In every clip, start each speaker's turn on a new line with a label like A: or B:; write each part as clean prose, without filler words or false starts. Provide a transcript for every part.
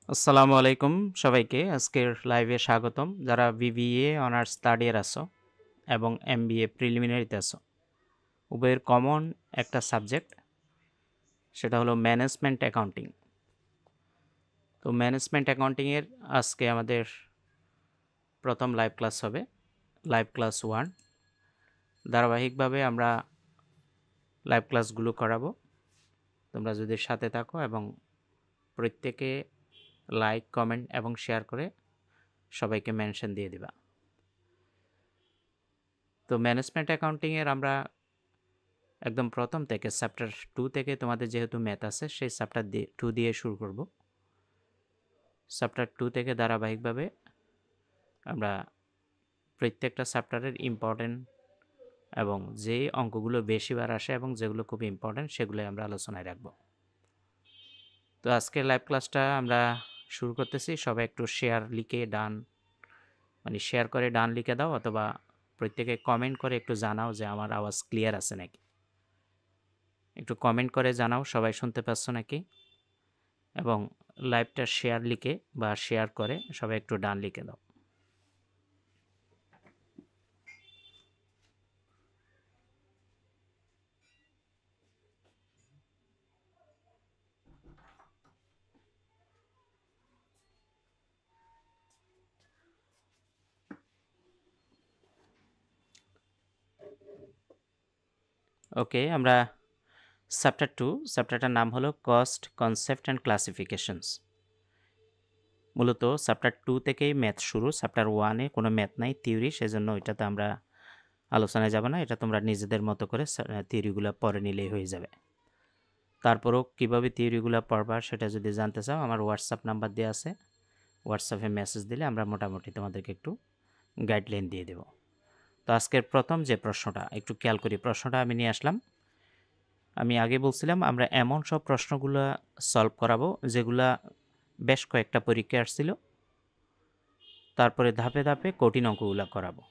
A: আসসালামু আলাইকুম সবাইকে। আজকের লাইভে স্বাগতম। যারা বিবিএ অনার্স থার্ড ইয়ার আছো এবং এমবিএ প্রিলিমিনারিতে আছো, উভয়ের কমন একটা সাবজেক্ট, সেটা হলো ম্যানেজমেন্ট অ্যাকাউন্টিং। তো ম্যানেজমেন্ট অ্যাকাউন্টিংয়ের আজকে আমাদের প্রথম লাইভ ক্লাস হবে, লাইভ ক্লাস 1। ধারাবাহিকভাবে আমরা লাইভ ক্লাসগুলো করাবো। তোমরা যদি সাথে থাকো এবং প্রত্যেকে লাইক, কমেন্ট এবং শেয়ার করে সবাইকে মেনশন দিয়ে দিবা। তো ম্যানেজমেন্ট অ্যাকাউন্টিংয়ের আমরা একদম প্রথম থেকে চ্যাপ্টার 2 থেকে তোমাদের যেহেতু ম্যাথ আছে সেই চ্যাপ্টার 2 দিয়ে শুরু করব। চ্যাপ্টার 2 থেকে ধারাবাহিকভাবে আমরা প্রত্যেকটা চ্যাপ্টারের ইম্পর্টেন্ট এবং যে অঙ্কগুলো বেশিবার আসে এবং যেগুলো খুব ইম্পর্টেন্ট সেগুলো আমরা আলোচনায় রাখব। তো আজকের লাইভ ক্লাসটা আমরা শুরু করতেছি। সবাই একটু শেয়ার লিখে ডান, মানে শেয়ার করে ডান লিখে দাও, অথবা প্রত্যেকে কমেন্ট করে একটু জানাও যে আমার আওয়াজ ক্লিয়ার আছে নাকি। একটু কমেন্ট করে জানাও সবাই শুনতে পাচ্ছ নাকি, এবং লাইভটা শেয়ার লিখে বা শেয়ার করে সবাই একটু ডান লিখে দাও। ওকে, আমরা চ্যাপ্টার 2, চ্যাপ্টারটার নাম হলো কস্ট, কনসেপ্ট অ্যান্ড ক্লাসিফিকেশনস। মূলত চ্যাপ্টার 2 থেকেই ম্যাথ শুরু। চ্যাপ্টার 1-এ কোনো ম্যাথ নাই, থিওরি, সেজন্য এটাতে আমরা আলোচনায় যাব না। এটা তোমরা নিজেদের মতো করে থিওরিগুলো পড়ে নিলেই হয়ে যাবে। তারপরেও কীভাবে থিওরিগুলো পড়বা সেটা যদি জানতে চাও, আমার হোয়াটসঅ্যাপ নাম্বার দেওয়া আছে, হোয়াটসঅ্যাপে মেসেজ দিলে আমরা মোটামুটি তোমাদেরকে একটু গাইডলাইন দিয়ে দেব। তো আজকের প্রথম যে প্রশ্নটা একটু খেয়াল করি, প্রশ্নটা আমি নিয়ে আসলাম। আমি আগে বলছিলাম আমরা এমন সব প্রশ্নগুলো সলভ করাবো যেগুলা বেশ কয়েকটা পরীক্ষা আসছিল, তারপরে ধাপে ধাপে কঠিন অঙ্কগুলো করাবো।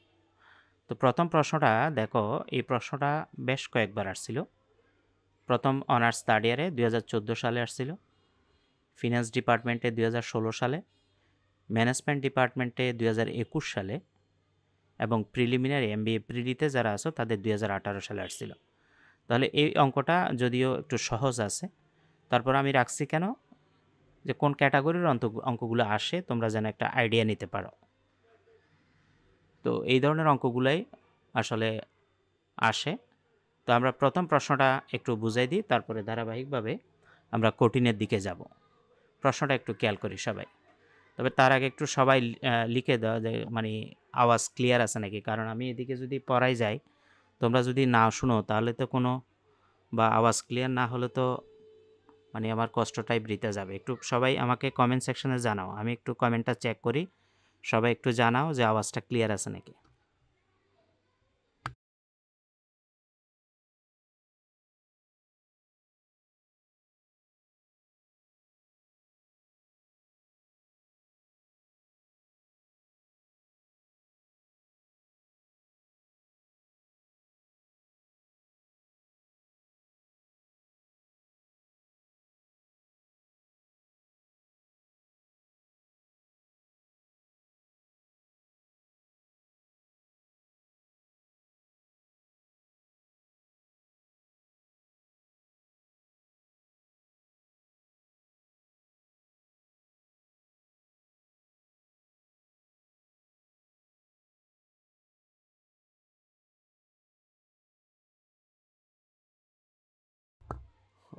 A: তো প্রথম প্রশ্নটা দেখো, এই প্রশ্নটা বেশ কয়েকবার আসছিল। প্রথম অনার্স থার্ড ইয়ারে 2014 সালে আসছিল, ফিনান্স ডিপার্টমেন্টে 2016 সালে, ম্যানেজমেন্ট ডিপার্টমেন্টে 2021 সালে, এবং প্রিলিমিনারি এমবিএ প্রিলিতে যারা আছো তাদের 2018 সালে আসছিল। তাহলে এই অঙ্কটা যদিও একটু সহজ আছে, তারপর আমি রাখছি কেন, যে কোন ক্যাটাগরির অঙ্কগুলো আসে তোমরা যেন একটা আইডিয়া নিতে পারো। তো এই ধরনের অঙ্কগুলাই আসলে আসে। তো আমরা প্রথম প্রশ্নটা একটু বুঝাই দিই, তারপরে ধারাবাহিকভাবে আমরা কঠিনের দিকে যাব। প্রশ্নটা একটু খেয়াল করি সবাই। তবে তার আগে একটু সবাই লিখে দাও যে মানে আওয়াজ ক্লিয়ার আছে নাকি, কারণ আমি এদিকে যদি পড়াই যাই তোমরা যদি না শুনো তাহলে তো কোনো, বা আওয়াজ ক্লিয়ার না হলে তো মানে আমার কষ্টটাই বৃথা যাবে। একটু সবাই আমাকে কমেন্ট সেকশনে জানাও, আমি একটু কমেন্টটা চেক করি। সবাই একটু জানাও যে আওয়াজটা ক্লিয়ার আছে নাকি।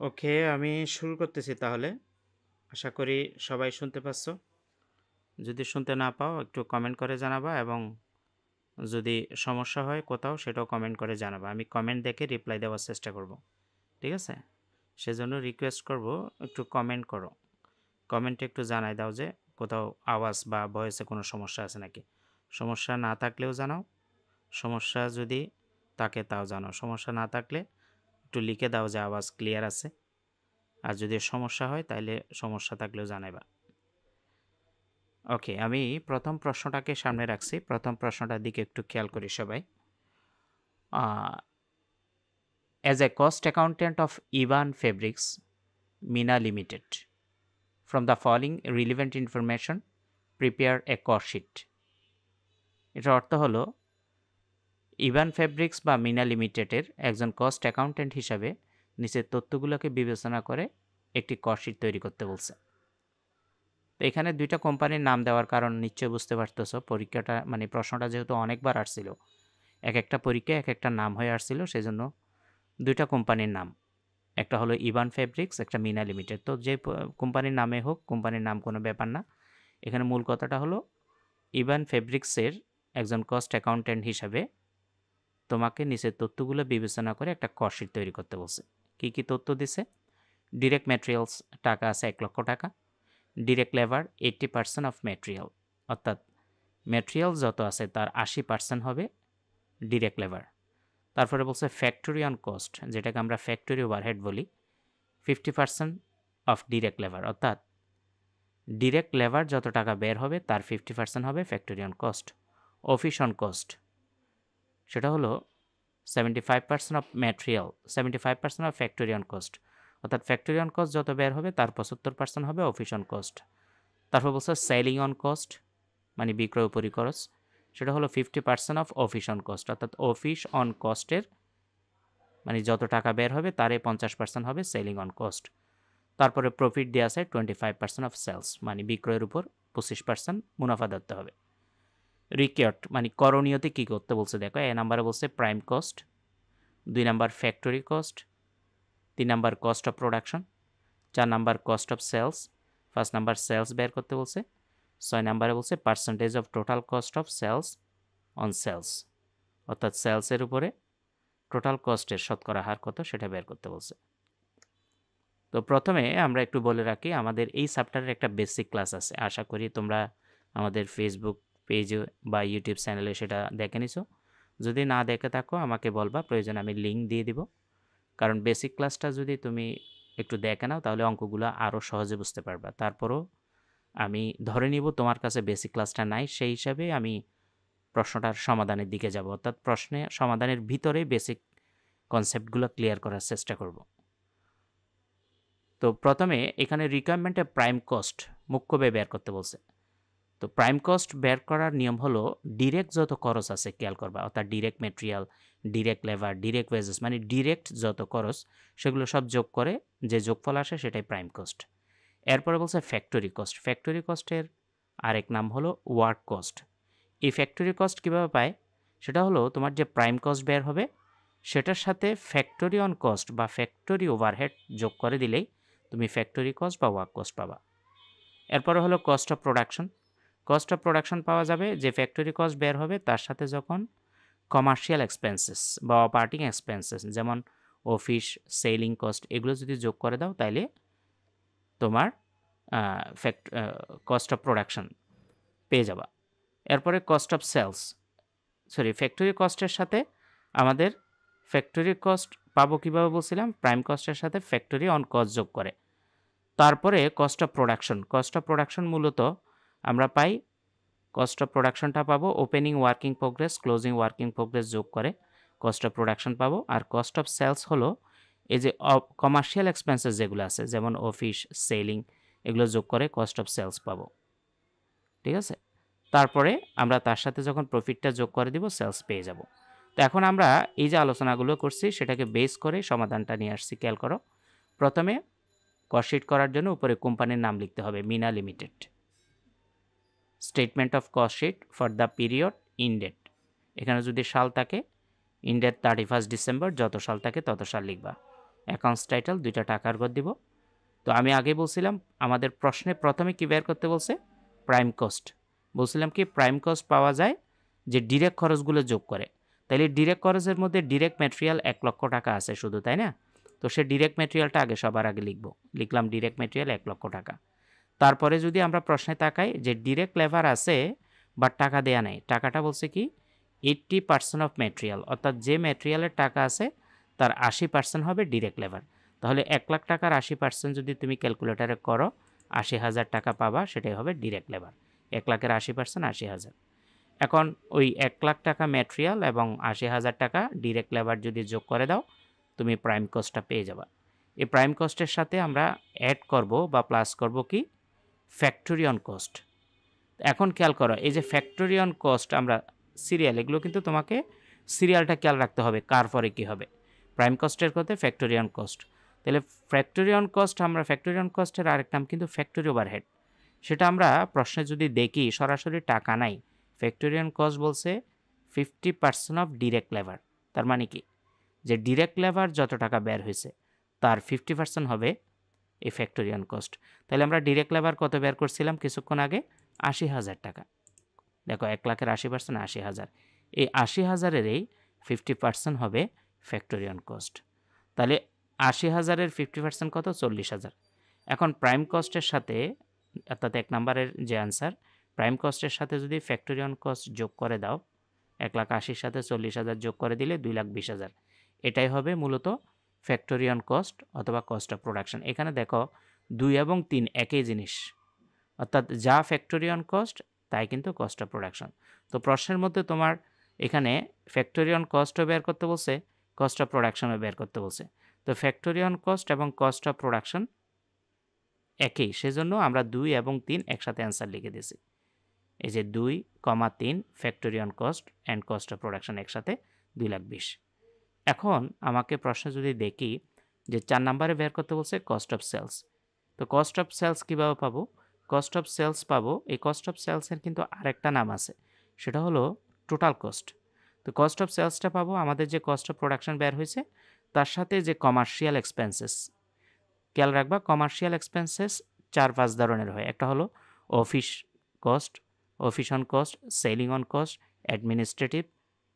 A: ওকে, আমি শুরু করতেছি তাহলে। আশা করি সবাই শুনতে পাচ্ছ। যদি শুনতে না পাও একটু কমেন্ট করে জানাবা, এবং যদি সমস্যা হয় কোথাও সেটাও কমেন্ট করে জানাবা। আমি কমেন্ট দেখে রিপ্লাই দেওয়ার চেষ্টা করব, ঠিক আছে? সেজন্য রিকোয়েস্ট করব একটু কমেন্ট করো, কমেন্টে একটু জানাই দাও যে কোথাও আওয়াজ বা ভয়েসে কোনো সমস্যা আছে নাকি। সমস্যা না থাকলেও জানাও, সমস্যা যদি থাকে তাও জানাও। সমস্যা না থাকলে একটু লিখে দাও যে আওয়াজ ক্লিয়ার আছে, আর যদি সমস্যা হয় তাহলে সমস্যা থাকলেও জানাইবা। ওকে, আমি প্রথম প্রশ্নটাকে সামনে রাখছি। প্রথম প্রশ্নটার দিকে একটু খেয়াল করি সবাই। As a cost accountant of Evan Fabrics Mina Limited, from the following relevant information prepare a cost sheet. এটার অর্থ হলো ইভান ফেব্রিক্স বা মিনা লিমিটেডের একজন কস্ট অ্যাকাউন্ট্যান্ট হিসাবে নিচের তথ্যগুলোকে বিবেচনা করে একটি কস্ট শিট তৈরি করতে বলছে। তো এখানে দুইটা কোম্পানির নাম দেওয়ার কারণ নিশ্চয়ই বুঝতে পারতেছো, পরীক্ষাটা মানে প্রশ্নটা যেহেতু অনেকবার আসছিল, এক একটা পরীক্ষায় এক একটা নাম হয়ে আসছিল, সেজন্য দুইটা কোম্পানির নাম, একটা হলো ইভান ফেব্রিক্স, একটা মিনা লিমিটেড। তো যে কোম্পানির নামে হোক, কোম্পানির নাম কোনো ব্যাপার না, এখানে মূল কথাটা হলো ইভান ফেব্রিক্সের একজন কস্ট অ্যাকাউন্ট্যান্ট হিসাবে তোমাকে নিচের তথ্যগুলো বিবেচনা করে একটা কস্ট শিট তৈরি করতে বলছে। কী কী তথ্য দিছে? ডিরেক্ট ম্যাটেরিয়ালস টাকা আছে 1 লক্ষ টাকা, ডিরেক্ট লেবার 80% অফ ম্যাটেরিয়াল, অর্থাৎ ম্যাটেরিয়াল যত আছে তার 80% হবে ডিরেক্ট লেবার। তারপরে বলছে ফ্যাক্টরি অন কস্ট, যেটাকে আমরা ফ্যাক্টরি ওভারহেড বলি, 50% অফ ডিরেক্ট লেবার, অর্থাৎ ডিরেক্ট লেবার যত টাকা বের হবে তার 50% হবে factory on cost. Office on cost, সেটা হলো 75% of material, 75% of factory on cost, অর্থাৎ ফ্যাক্টরি অন কস্ট যত বের হবে তার 75% হবে অফিস অন কস্ট। তারপর বলছে সেলিং অন কস্ট, মানে বিক্রয় উপরি খরচ, সেটা হলো 50% অফ অফিস অন কস্ট, অর্থাৎ অফিস অন কস্টের মানে যত টাকা বের হবে তার 50% হবে সেলিং অন কস্ট। তারপরে প্রফিট দেওয়া আছে 25% অফ সেলস, মানে বিক্রয়ের উপর 25% মুনাফা ধরতে হবে। রিকোয়ার্ড মানে করণীয়তে কী করতে বলছে দেখো, এ নাম্বারে বলছে prime cost, 2 number factory cost, 3 number cost of production, 4 number cost of sales, 5 number sales বের করতে বলছে, 6 নাম্বারে বলছে percentage of total cost of sales on sales, অর্থাৎ সেলসের উপরে টোটাল কস্টের শতকরা হার কত সেটা বের করতে বলছে। তো প্রথমে আমরা একটু বলে রাখি, আমাদের এই চ্যাপ্টারের একটা বেসিক ক্লাস আছে, আশা করি তোমরা আমাদের ফেসবুক পেজে বা ইউটিউব চ্যানেলে সেটা দেখে নিছো। যদি না দেখে থাকো আমাকে বলবা, প্রয়োজন আমি লিঙ্ক দিয়ে দিব, কারণ বেসিক ক্লাসটা যদি তুমি একটু দেখে নাও তাহলে অঙ্কগুলো আরও সহজে বুঝতে পারবা। তারপরও আমি ধরে নিব তোমার কাছে বেসিক ক্লাসটা নাই, সেই হিসাবে আমি প্রশ্নটার সমাধানের দিকে যাব, অর্থাৎ প্রশ্নে সমাধানের ভিতরে বেসিক কনসেপ্টগুলো ক্লিয়ার করার চেষ্টা করব। তো প্রথমে এখানে রিকোয়ারমেন্টে প্রাইম কস্ট মুখ্য ব্যয় বের করতে বলছে। তো প্রাইম কস্ট বের করার নিয়ম হলো ডিরেক্ট যত খরচ আছে খেয়াল করবা, অর্থাৎ direct material, direct labour, direct wages, মানে ডিরেক্ট যত খরচ সেগুলো সব যোগ করে যে যোগফল আসে সেটাই প্রাইম কস্ট। এরপরে বলছে ফ্যাক্টরি কস্ট, ফ্যাক্টরি কস্টের আরেক নাম হলো ওয়ার্ক কস্ট। এই ফ্যাক্টরি কস্ট কীভাবে পায়? সেটা হলো তোমার যে প্রাইম কস্ট বের হবে সেটার সাথে ফ্যাক্টরি অন কস্ট বা ফ্যাক্টরি ওভারহেড যোগ করে দিলেই তুমি ফ্যাক্টরি কস্ট বা ওয়ার্ক কস্ট পাবা। এরপরে হলো cost of production, cost of production পাওয়া যাবে যে ফ্যাক্টরি কস্ট বের হবে তার সাথে যখন কমার্শিয়াল এক্সপেন্সেস বা অপারেটিং এক্সপেন্সেস যেমন অফিস, সেলিং কস্ট এগুলো যদি যোগ করে দাও তাইলে তোমার কস্ট অফ প্রোডাকশন পেয়ে যাবা। এরপরে কস্ট অফ সেলস, ফ্যাক্টরি কস্টের সাথে আমাদের ফ্যাক্টরি কস্ট পাবো কীভাবে বলছিলাম, প্রাইম কস্টের সাথে ফ্যাক্টরি অন কস্ট যোগ করে। তারপরে cost of production, cost of production মূলত আমরা পাই, কস্ট অফ প্রোডাকশনটা পাবো opening working progress, closing working progress যোগ করে কস্ট অফ প্রোডাকশন পাবো। আর কস্ট অফ সেলস হলো এই যে কমার্শিয়াল এক্সপেন্সেস যেগুলো আছে যেমন অফিস, সেলিং এগুলো যোগ করে কস্ট অফ সেলস পাবো, ঠিক আছে। তারপরে আমরা তার সাথে যখন প্রফিটটা যোগ করে দিব সেলস পেয়ে যাব। তো এখন আমরা এই যে আলোচনাগুলো করছি সেটাকে বেস করে সমাধানটা নিয়ে আসছি। খেয়াল করো, প্রথমে কস্ট শিট করার জন্য উপরে কোম্পানির নাম লিখতে হবে Mina Limited. Statement of cost sheet for the period in date, এখানে যদি সাল থাকে ইন ডেট 31 ডিসেম্বর, যত সাল থাকে তত সাল লিখবা। অ্যাকাউন্টস টাইটেল 2টা টাকার ঘর দিব। তো আমি আগে বলছিলাম আমাদের প্রশ্নে প্রথমে কি বের করতে বলছে, প্রাইম কস্ট। বলছিলাম কি প্রাইম কস্ট পাওয়া যায় যে ডিরেক্ট খরচগুলো যোগ করে, তাইলে ডিরেক্ট খরচের মধ্যে ডিরেক্ট ম্যাটেরিয়াল 1 লক্ষ টাকা আছে শুধু, তাই না? তো সে ডিরেক্ট ম্যাটেরিয়ালটা আগে সবার আগে লিখলাম ডিরেক্ট ম্যাটেরিয়াল 1 লক্ষ টাকা। তারপরে যদি আমরা প্রশ্নে তাকাই যে ডিরেক্ট লেবার আছে বাট টাকা দেয়া নেই, টাকাটা বলছে কি 80% অফ ম্যাটেরিয়াল, অর্থাৎ যে ম্যাটেরিয়ালের টাকা আছে তার 80% হবে ডিরেক্ট লেবার। তাহলে 1 লাখ টাকার 80% যদি তুমি ক্যালকুলেটারে করো 80,000 টাকা পাবা, সেটাই হবে ডিরেক্ট লেবার। 1 লাখের 80% 80,000। এখন ওই 1 লাখ টাকা ম্যাটেরিয়াল এবং 80,000 টাকা ডিরেক্ট লেবার যদি যোগ করে দাও তুমি প্রাইম কস্টটা পেয়ে যাবা। এই প্রাইম কস্টের সাথে আমরা অ্যাড করব বা প্লাস করব কি ফ্যাক্টরি অন কস্ট। এখন খেয়াল করো, এই যে ফ্যাক্টরি অন কস্ট আমরা সিরিয়াল, এগুলো কিন্তু তোমাকে সিরিয়ালটা খেয়াল রাখতে হবে কার পরে কী হবে। প্রাইম কস্টের কথা ফ্যাক্টরি অন কস্ট, তাহলে ফ্যাক্টরি অন কস্ট, আমরা ফ্যাক্টরি অন কস্টের আরেক নাম কিন্তু ফ্যাক্টরি ওভারহেড। সেটা আমরা প্রশ্নে যদি দেখি সরাসরি টাকা নাই, ফ্যাক্টরি অন কস্ট বলছে 50% অফ ডিরেক্ট লেবার। তার মানে কি, যে ডিরেক্ট লেবার যত টাকা বের হয়েছে তার 50% হবে এই ফ্যাক্টরি অন কস্ট। তাহলে আমরা ডিরেক্ট লেবার কত বের করছিলাম কিছুক্ষণ আগে, 80,000 টাকা। দেখো 1,00,000-এর 80% 80,000, এই 80,000-এরই 50% হবে ফ্যাক্টরি অন কস্ট। তাহলে 80,000-এর 50% কত, 40,000। এখন প্রাইম কস্টের সাথে, অর্থাৎ 1 নম্বরের যে অ্যান্সার, প্রাইম কস্টের সাথে যদি ফ্যাক্টরি অন কস্ট যোগ করে দাও, 1,80,000 সাথে 40,000 যোগ করে দিলে 2,20,000, এটাই হবে মূলত ফ্যাক্টরি অন কস্ট অথবা কস্ট অফ প্রোডাকশন। এখানে দেখো 2 এবং 3 একই জিনিস, অর্থাৎ যা ফ্যাক্টরি অন কস্ট তাই কিন্তু কস্ট অফ প্রোডাকশন। তো প্রশ্নের মধ্যে তোমার এখানে ফ্যাক্টরি অন কস্টও বের করতে বলছে, কস্ট অফ প্রোডাকশনও বের করতে বলছে। তো ফ্যাক্টরি অন কস্ট এবং কস্ট অফ প্রোডাকশন একই, সেজন্য আমরা 2 এবং 3 একসাথে অ্যান্সার লিখে দিয়েছি। এই যে 2,3 factory on cost and cost of production একসাথে 2,20,000। এখন আমাকে প্রশ্নে যদি দেখি যে 4 নম্বরে বের করতে বলছে কস্ট অফ সেলস। তো কস্ট অফ সেলস কীভাবে পাবো, কস্ট অফ সেলস পাবো, এই কস্ট অফ সেলসের কিন্তু আরেকটা নাম আছে, সেটা হলো টোটাল কস্ট। তো কস্ট অফ সেলসটা পাবো আমাদের যে কস্ট অফ প্রোডাকশন বের হয়েছে তার সাথে যে কমার্শিয়াল এক্সপেন্সেস। খেয়াল রাখবা কমার্শিয়াল এক্সপেন্সেস 4-5 ধরনের হয়। একটা হলো office cost, office on cost, selling on cost, administrative,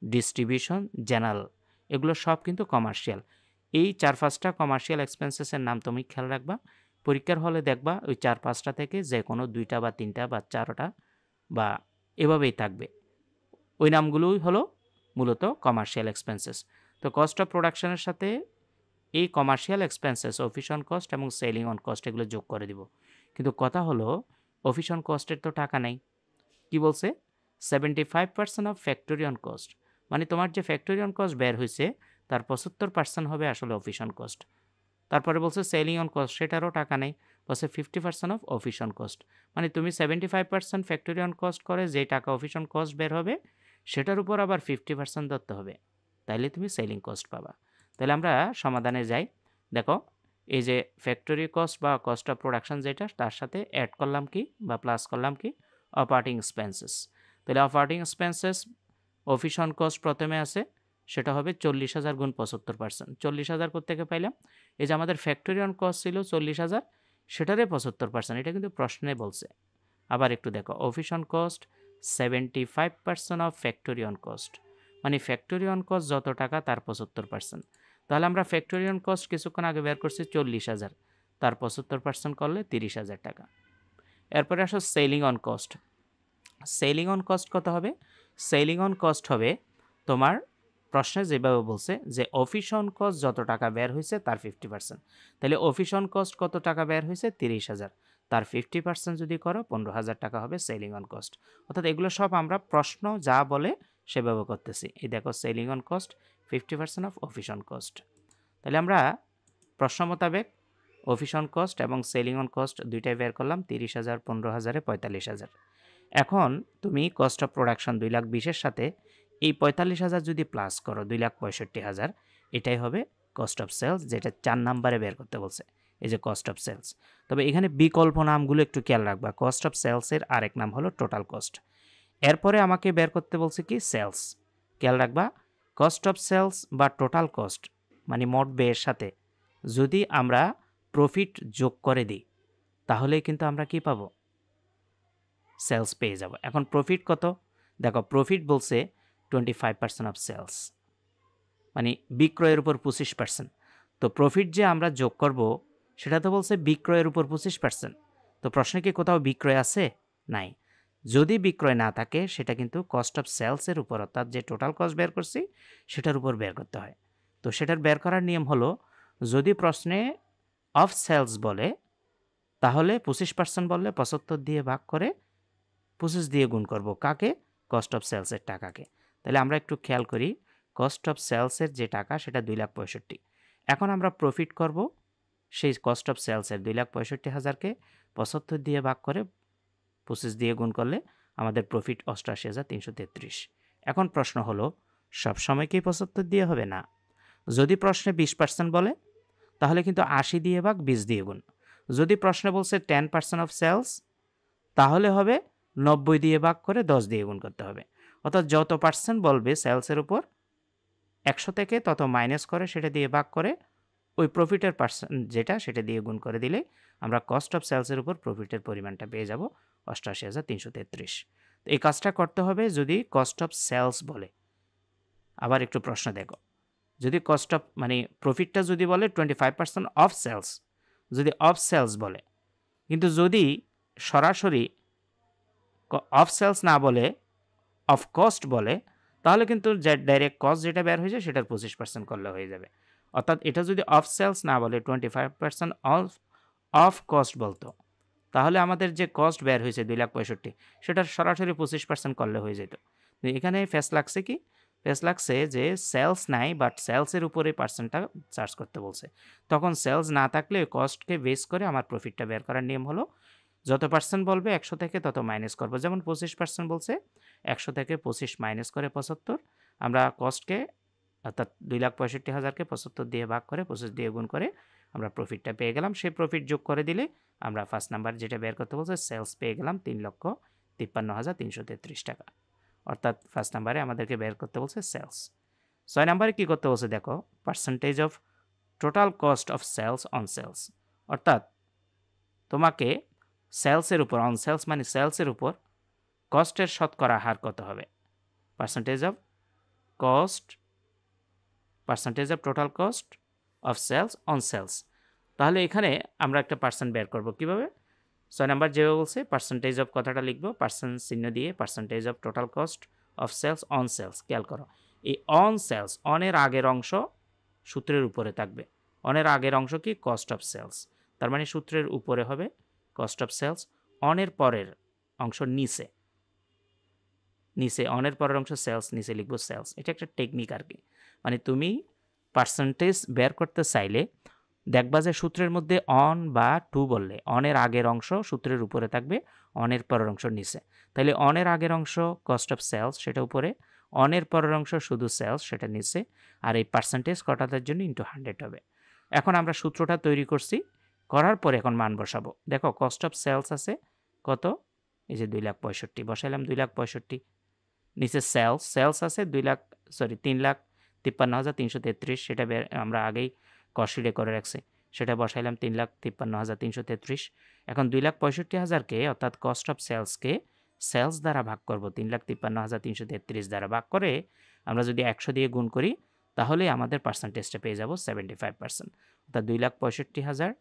A: distribution, general, এগুলো সব কিন্তু কমার্শিয়াল। এই 4-5টা কমার্শিয়াল এক্সপেন্সেসের নাম তুমি খেয়াল রাখবা, পরীক্ষার হলে দেখবা ওই 4-5টা থেকে যে কোনো 2টা বা 3টা বা 4টা বা এভাবেই থাকবে, ওই নামগুলোই হলো মূলত কমার্শিয়াল এক্সপেন্সেস। তো কস্ট অফ প্রোডাকশনের সাথে এই commercial expenses, office on cost এবং সেলিং অন কস্ট, এগুলো যোগ করে দিব। কিন্তু কথা হলো অফিস অন কস্টের তো টাকা নেই, কি বলছে 75% অফ ফ্যাক্টরি অন কস্ট, মানে তোমার যে ফ্যাক্টরি অন কস্ট বের হয়েছে তার 75% হবে আসলে অফিস অন কস্ট। তারপরে বলছে সেলিং অন কস্ট, সেটারও টাকা নেই, বলছে 50% অফ অফিস অন কস্ট, মানে তুমি 75% ফ্যাক্টরি অন কস্ট করে যে টাকা অফিস অন কস্ট বের হবে সেটার উপর আবার 50% ধরতে হবে, তাইলে তুমি সেলিং কস্ট পাবা। তাহলে আমরা সমাধানে যাই। দেখো এই যে ফ্যাক্টরি কস্ট বা কস্ট অফ প্রোডাকশন যেটা, তার সাথে অ্যাড করলাম কি বা প্লাস করলাম কি, অপারেটিং এক্সপেন্সেস। তাহলে operating expenses office on cost প্রথমে আছে, সেটা হবে 40,000 গুণ 75%। 40,000 কোত্থেকে পাইলাম, এই যে আমাদের ফ্যাক্টরি অন কস্ট ছিল 40,000, সেটারে 75%, এটা কিন্তু প্রশ্নে বলছে। আবার একটু দেখো, office on cost 75% of factory on cost, মানে ফ্যাক্টরি অন কস্ট যত টাকা তার 75%। তাহলে আমরা ফ্যাক্টরি অন কস্ট কিছুক্ষণ আগে বের করছি 40,000, তার 75% করলে 30,000 টাকা। এরপরে আসো selling on cost. Selling on cost কত হবে, সেলিং অন কস্ট হবে তোমার প্রশ্নে যেভাবে বলছে যে অফিস অন কস্ট যত টাকা বের হয়েছে তার 50%। তাহলে অফিস অন কস্ট কত টাকা বের হয়েছে, 30,000, তার 50% যদি করো 15,000 টাকা হবে সেলিং অন কস্ট। অর্থাৎ এগুলো সব আমরা প্রশ্ন যা বলে সেভাবে করতেছি। এই দেখো selling on cost 50% of office on cost. তাহলে আমরা প্রশ্ন মোতাবেক অফিস অন কস্ট এবং সেলিং অন কস্ট দুইটাই বের করলাম, 30,000, 15,000, 45,000। এখন তুমি কস্ট অফ প্রোডাকশন 2,20,000-এর সাথে এই 45,000 যদি প্লাস করো 2,65,000, এটাই হবে কস্ট অফ সেলস, যেটা 4 নম্বরে বের করতে বলছে, এই যে কস্ট অফ সেলস। তবে এখানে বিকল্প নামগুলো একটু খেয়াল রাখবা, কস্ট অফ সেলসের আরেক নাম হলো টোটাল কস্ট। এরপরে আমাকে বের করতে বলছে কি, সেলস। খেয়াল রাখবা কস্ট অফ সেলস বা টোটাল কস্ট মানে মোট ব্যয়ের সাথে যদি আমরা প্রফিট যোগ করে দিই তাহলে কিন্তু আমরা কি পাবো, সেলস পেয়ে যাব। এখন প্রফিট কত, দেখো প্রফিট বলছে 25% অফ সেলস, মানে বিক্রয়ের উপর 25%। তো প্রফিট যে আমরা যোগ করব সেটা তো বলছে বিক্রয়ের উপর 25%। তো প্রশ্নে কি কোথাও বিক্রয় আছে, নাই। যদি বিক্রয় না থাকে সেটা কিন্তু কস্ট অফ সেলসের উপর, অর্থাৎ যে টোটাল কস্ট বের করছি সেটার উপর বের করতে হয়। তো সেটার বের করার নিয়ম হলো, যদি প্রশ্নে অফ সেলস বলে তাহলে 25% বললে 75 দিয়ে ভাগ করে 25 দিয়ে গুণ করব, কাকে, কস্ট অফ সেলসের টাকাকে। তাহলে আমরা একটু খেয়াল করি, কস্ট অফ সেলসের যে টাকা সেটা 2,65,000। এখন আমরা প্রফিট করব সেই কস্ট অফ সেলসের 2,65,000-কে 75 দিয়ে ভাগ করে 25 দিয়ে গুণ করলে আমাদের প্রফিট 88,333। এখন প্রশ্ন হলো, সবসময় কি 75 দিয়ে হবে? না। যদি প্রশ্নে 20% বলে তাহলে কিন্তু 80 দিয়ে ভাগ 20 দিয়ে গুণ। যদি প্রশ্নে বলছে 10% অফ সেলস তাহলে হবে 90 দিয়ে ভাগ করে 10 দিয়ে গুণ করতে হবে। অর্থাৎ যত পার্সেন্ট বলবে সেলসের উপর 100 থেকে তত মাইনাস করে সেটা দিয়ে ভাগ করে ওই প্রফিটের পার্সেন্ট যেটা সেটা দিয়ে গুণ করে দিলে আমরা কস্ট অফ সেলসের উপর প্রফিটের পরিমাণটা পেয়ে যাব 88,333। তো এই কাজটা করতে হবে যদি কস্ট অফ সেলস বলে। আবার একটু প্রশ্ন দেখো, যদি কস্ট অফ মানে প্রফিটটা যদি বলে 25% অফ সেলস, যদি অফ সেলস বলে, কিন্তু যদি সরাসরি অফ সেলস না বলে অফ কস্ট বলে তাহলে কিন্তু ডাইরেক্ট কস্ট যেটা বের হয়ে যায় সেটার 25% করলে হয়ে যাবে। অর্থাৎ এটা যদি অফ সেলস না বলে 25% অফ কস্ট বলতো তাহলে আমাদের যে কস্ট বের হয়েছে 2,65,000 সেটার সরাসরি 25% করলে হয়ে যেত। এখানে ফেস লাগছে কি? ফেস লাগছে যে সেলস নাই বাট সেলসের উপরে পার্সেন্টটা চার্জ করতে বলছে। তখন সেলস না থাকলে কস্টকে বেস করে আমার প্রফিটটা বের করার নিয়ম হলো যত পার্সেন্ট বলবে 100 থেকে তত মাইনাস করবো। যেমন 25% বলছে, 100 থেকে 25 মাইনাস করে 75, আমরা কস্টকে অর্থাৎ 2,65,000-কে 75 দিয়ে ভাগ করে 25 দিয়ে গুণ করে আমরা প্রফিটটা পেয়ে গেলাম। সেই প্রফিট যোগ করে দিলে আমরা ফার্স্ট নাম্বার যেটা বের করতে বলছে সেলস পেয়ে গেলাম 3,53,333 টাকা। অর্থাৎ ফার্স্ট নাম্বারে আমাদেরকে বের করতে বলছে সেলস। 6 নাম্বারে কী করতে বলছে দেখো, percentage of total cost of sales on sales. অর্থাৎ তোমাকে সেলসের উপর, অন সেলস মানে সেলসের উপর কস্টের শতকরা হার কত হবে? Percentage of cost, percentage of total cost of sales on sales. তাহলে এখানে আমরা একটা পার্সেন্ট বের করব কিভাবে? 6 নাম্বার যেভাবে বলছে পার্সেন্টেজ অফ কথাটা লিখবো পার্সেন্ট চিহ্ন দিয়ে, percentage of total cost of sales on sales. খেয়াল করো, এই অন সেলস, অনের আগের অংশ সূত্রের উপরে থাকবে। অনের আগের অংশ কি? Cost of sales. তার মানে সূত্রের উপরে হবে কস্ট অফ সেলস, অনের পরের অংশ নিচে, নিচে অনের পরের অংশ সেলস, নিচে লিখবো সেলস। এটা একটা টেকনিক আর কি। মানে তুমি পার্সেন্টেজ বের করতে চাইলে দেখবা যে সূত্রের মধ্যে অন বা টু বললে অনের আগের অংশ সূত্রের উপরে থাকবে, অনের পরের অংশ নিচে। তাহলে অনের আগের অংশ কস্ট অফ সেলস সেটা উপরে, অনের পরের অংশ শুধু সেলস সেটা নিচে, আর এই পার্সেন্টেজ কটাদের জন্য ইন্টু 100 হবে। এখন আমরা সূত্রটা তৈরি করছি, করার পরে এখন মান বসাবো। দেখো কস্ট অফ সেলস আছে কত? এই যে 2,65,000 বসাইলাম, 2,65,000 নিচে সেলস, সেলস আছে 3,53,333, সেটা আমরা আগেই কস্টশিটে করে রাখছি, সেটা বসাইলাম 3,53,333। এখন 2,65,000-কে অর্থাৎ কস্ট অফ সেলসকে সেলস দ্বারা ভাগ করব, 3,53,333 দ্বারা ভাগ করে আমরা যদি 100 দিয়ে গুণ করি তাহলে আমাদের পার্সেন্টেজটা পেয়ে যাব 75%। অর্থাৎ 2,65,000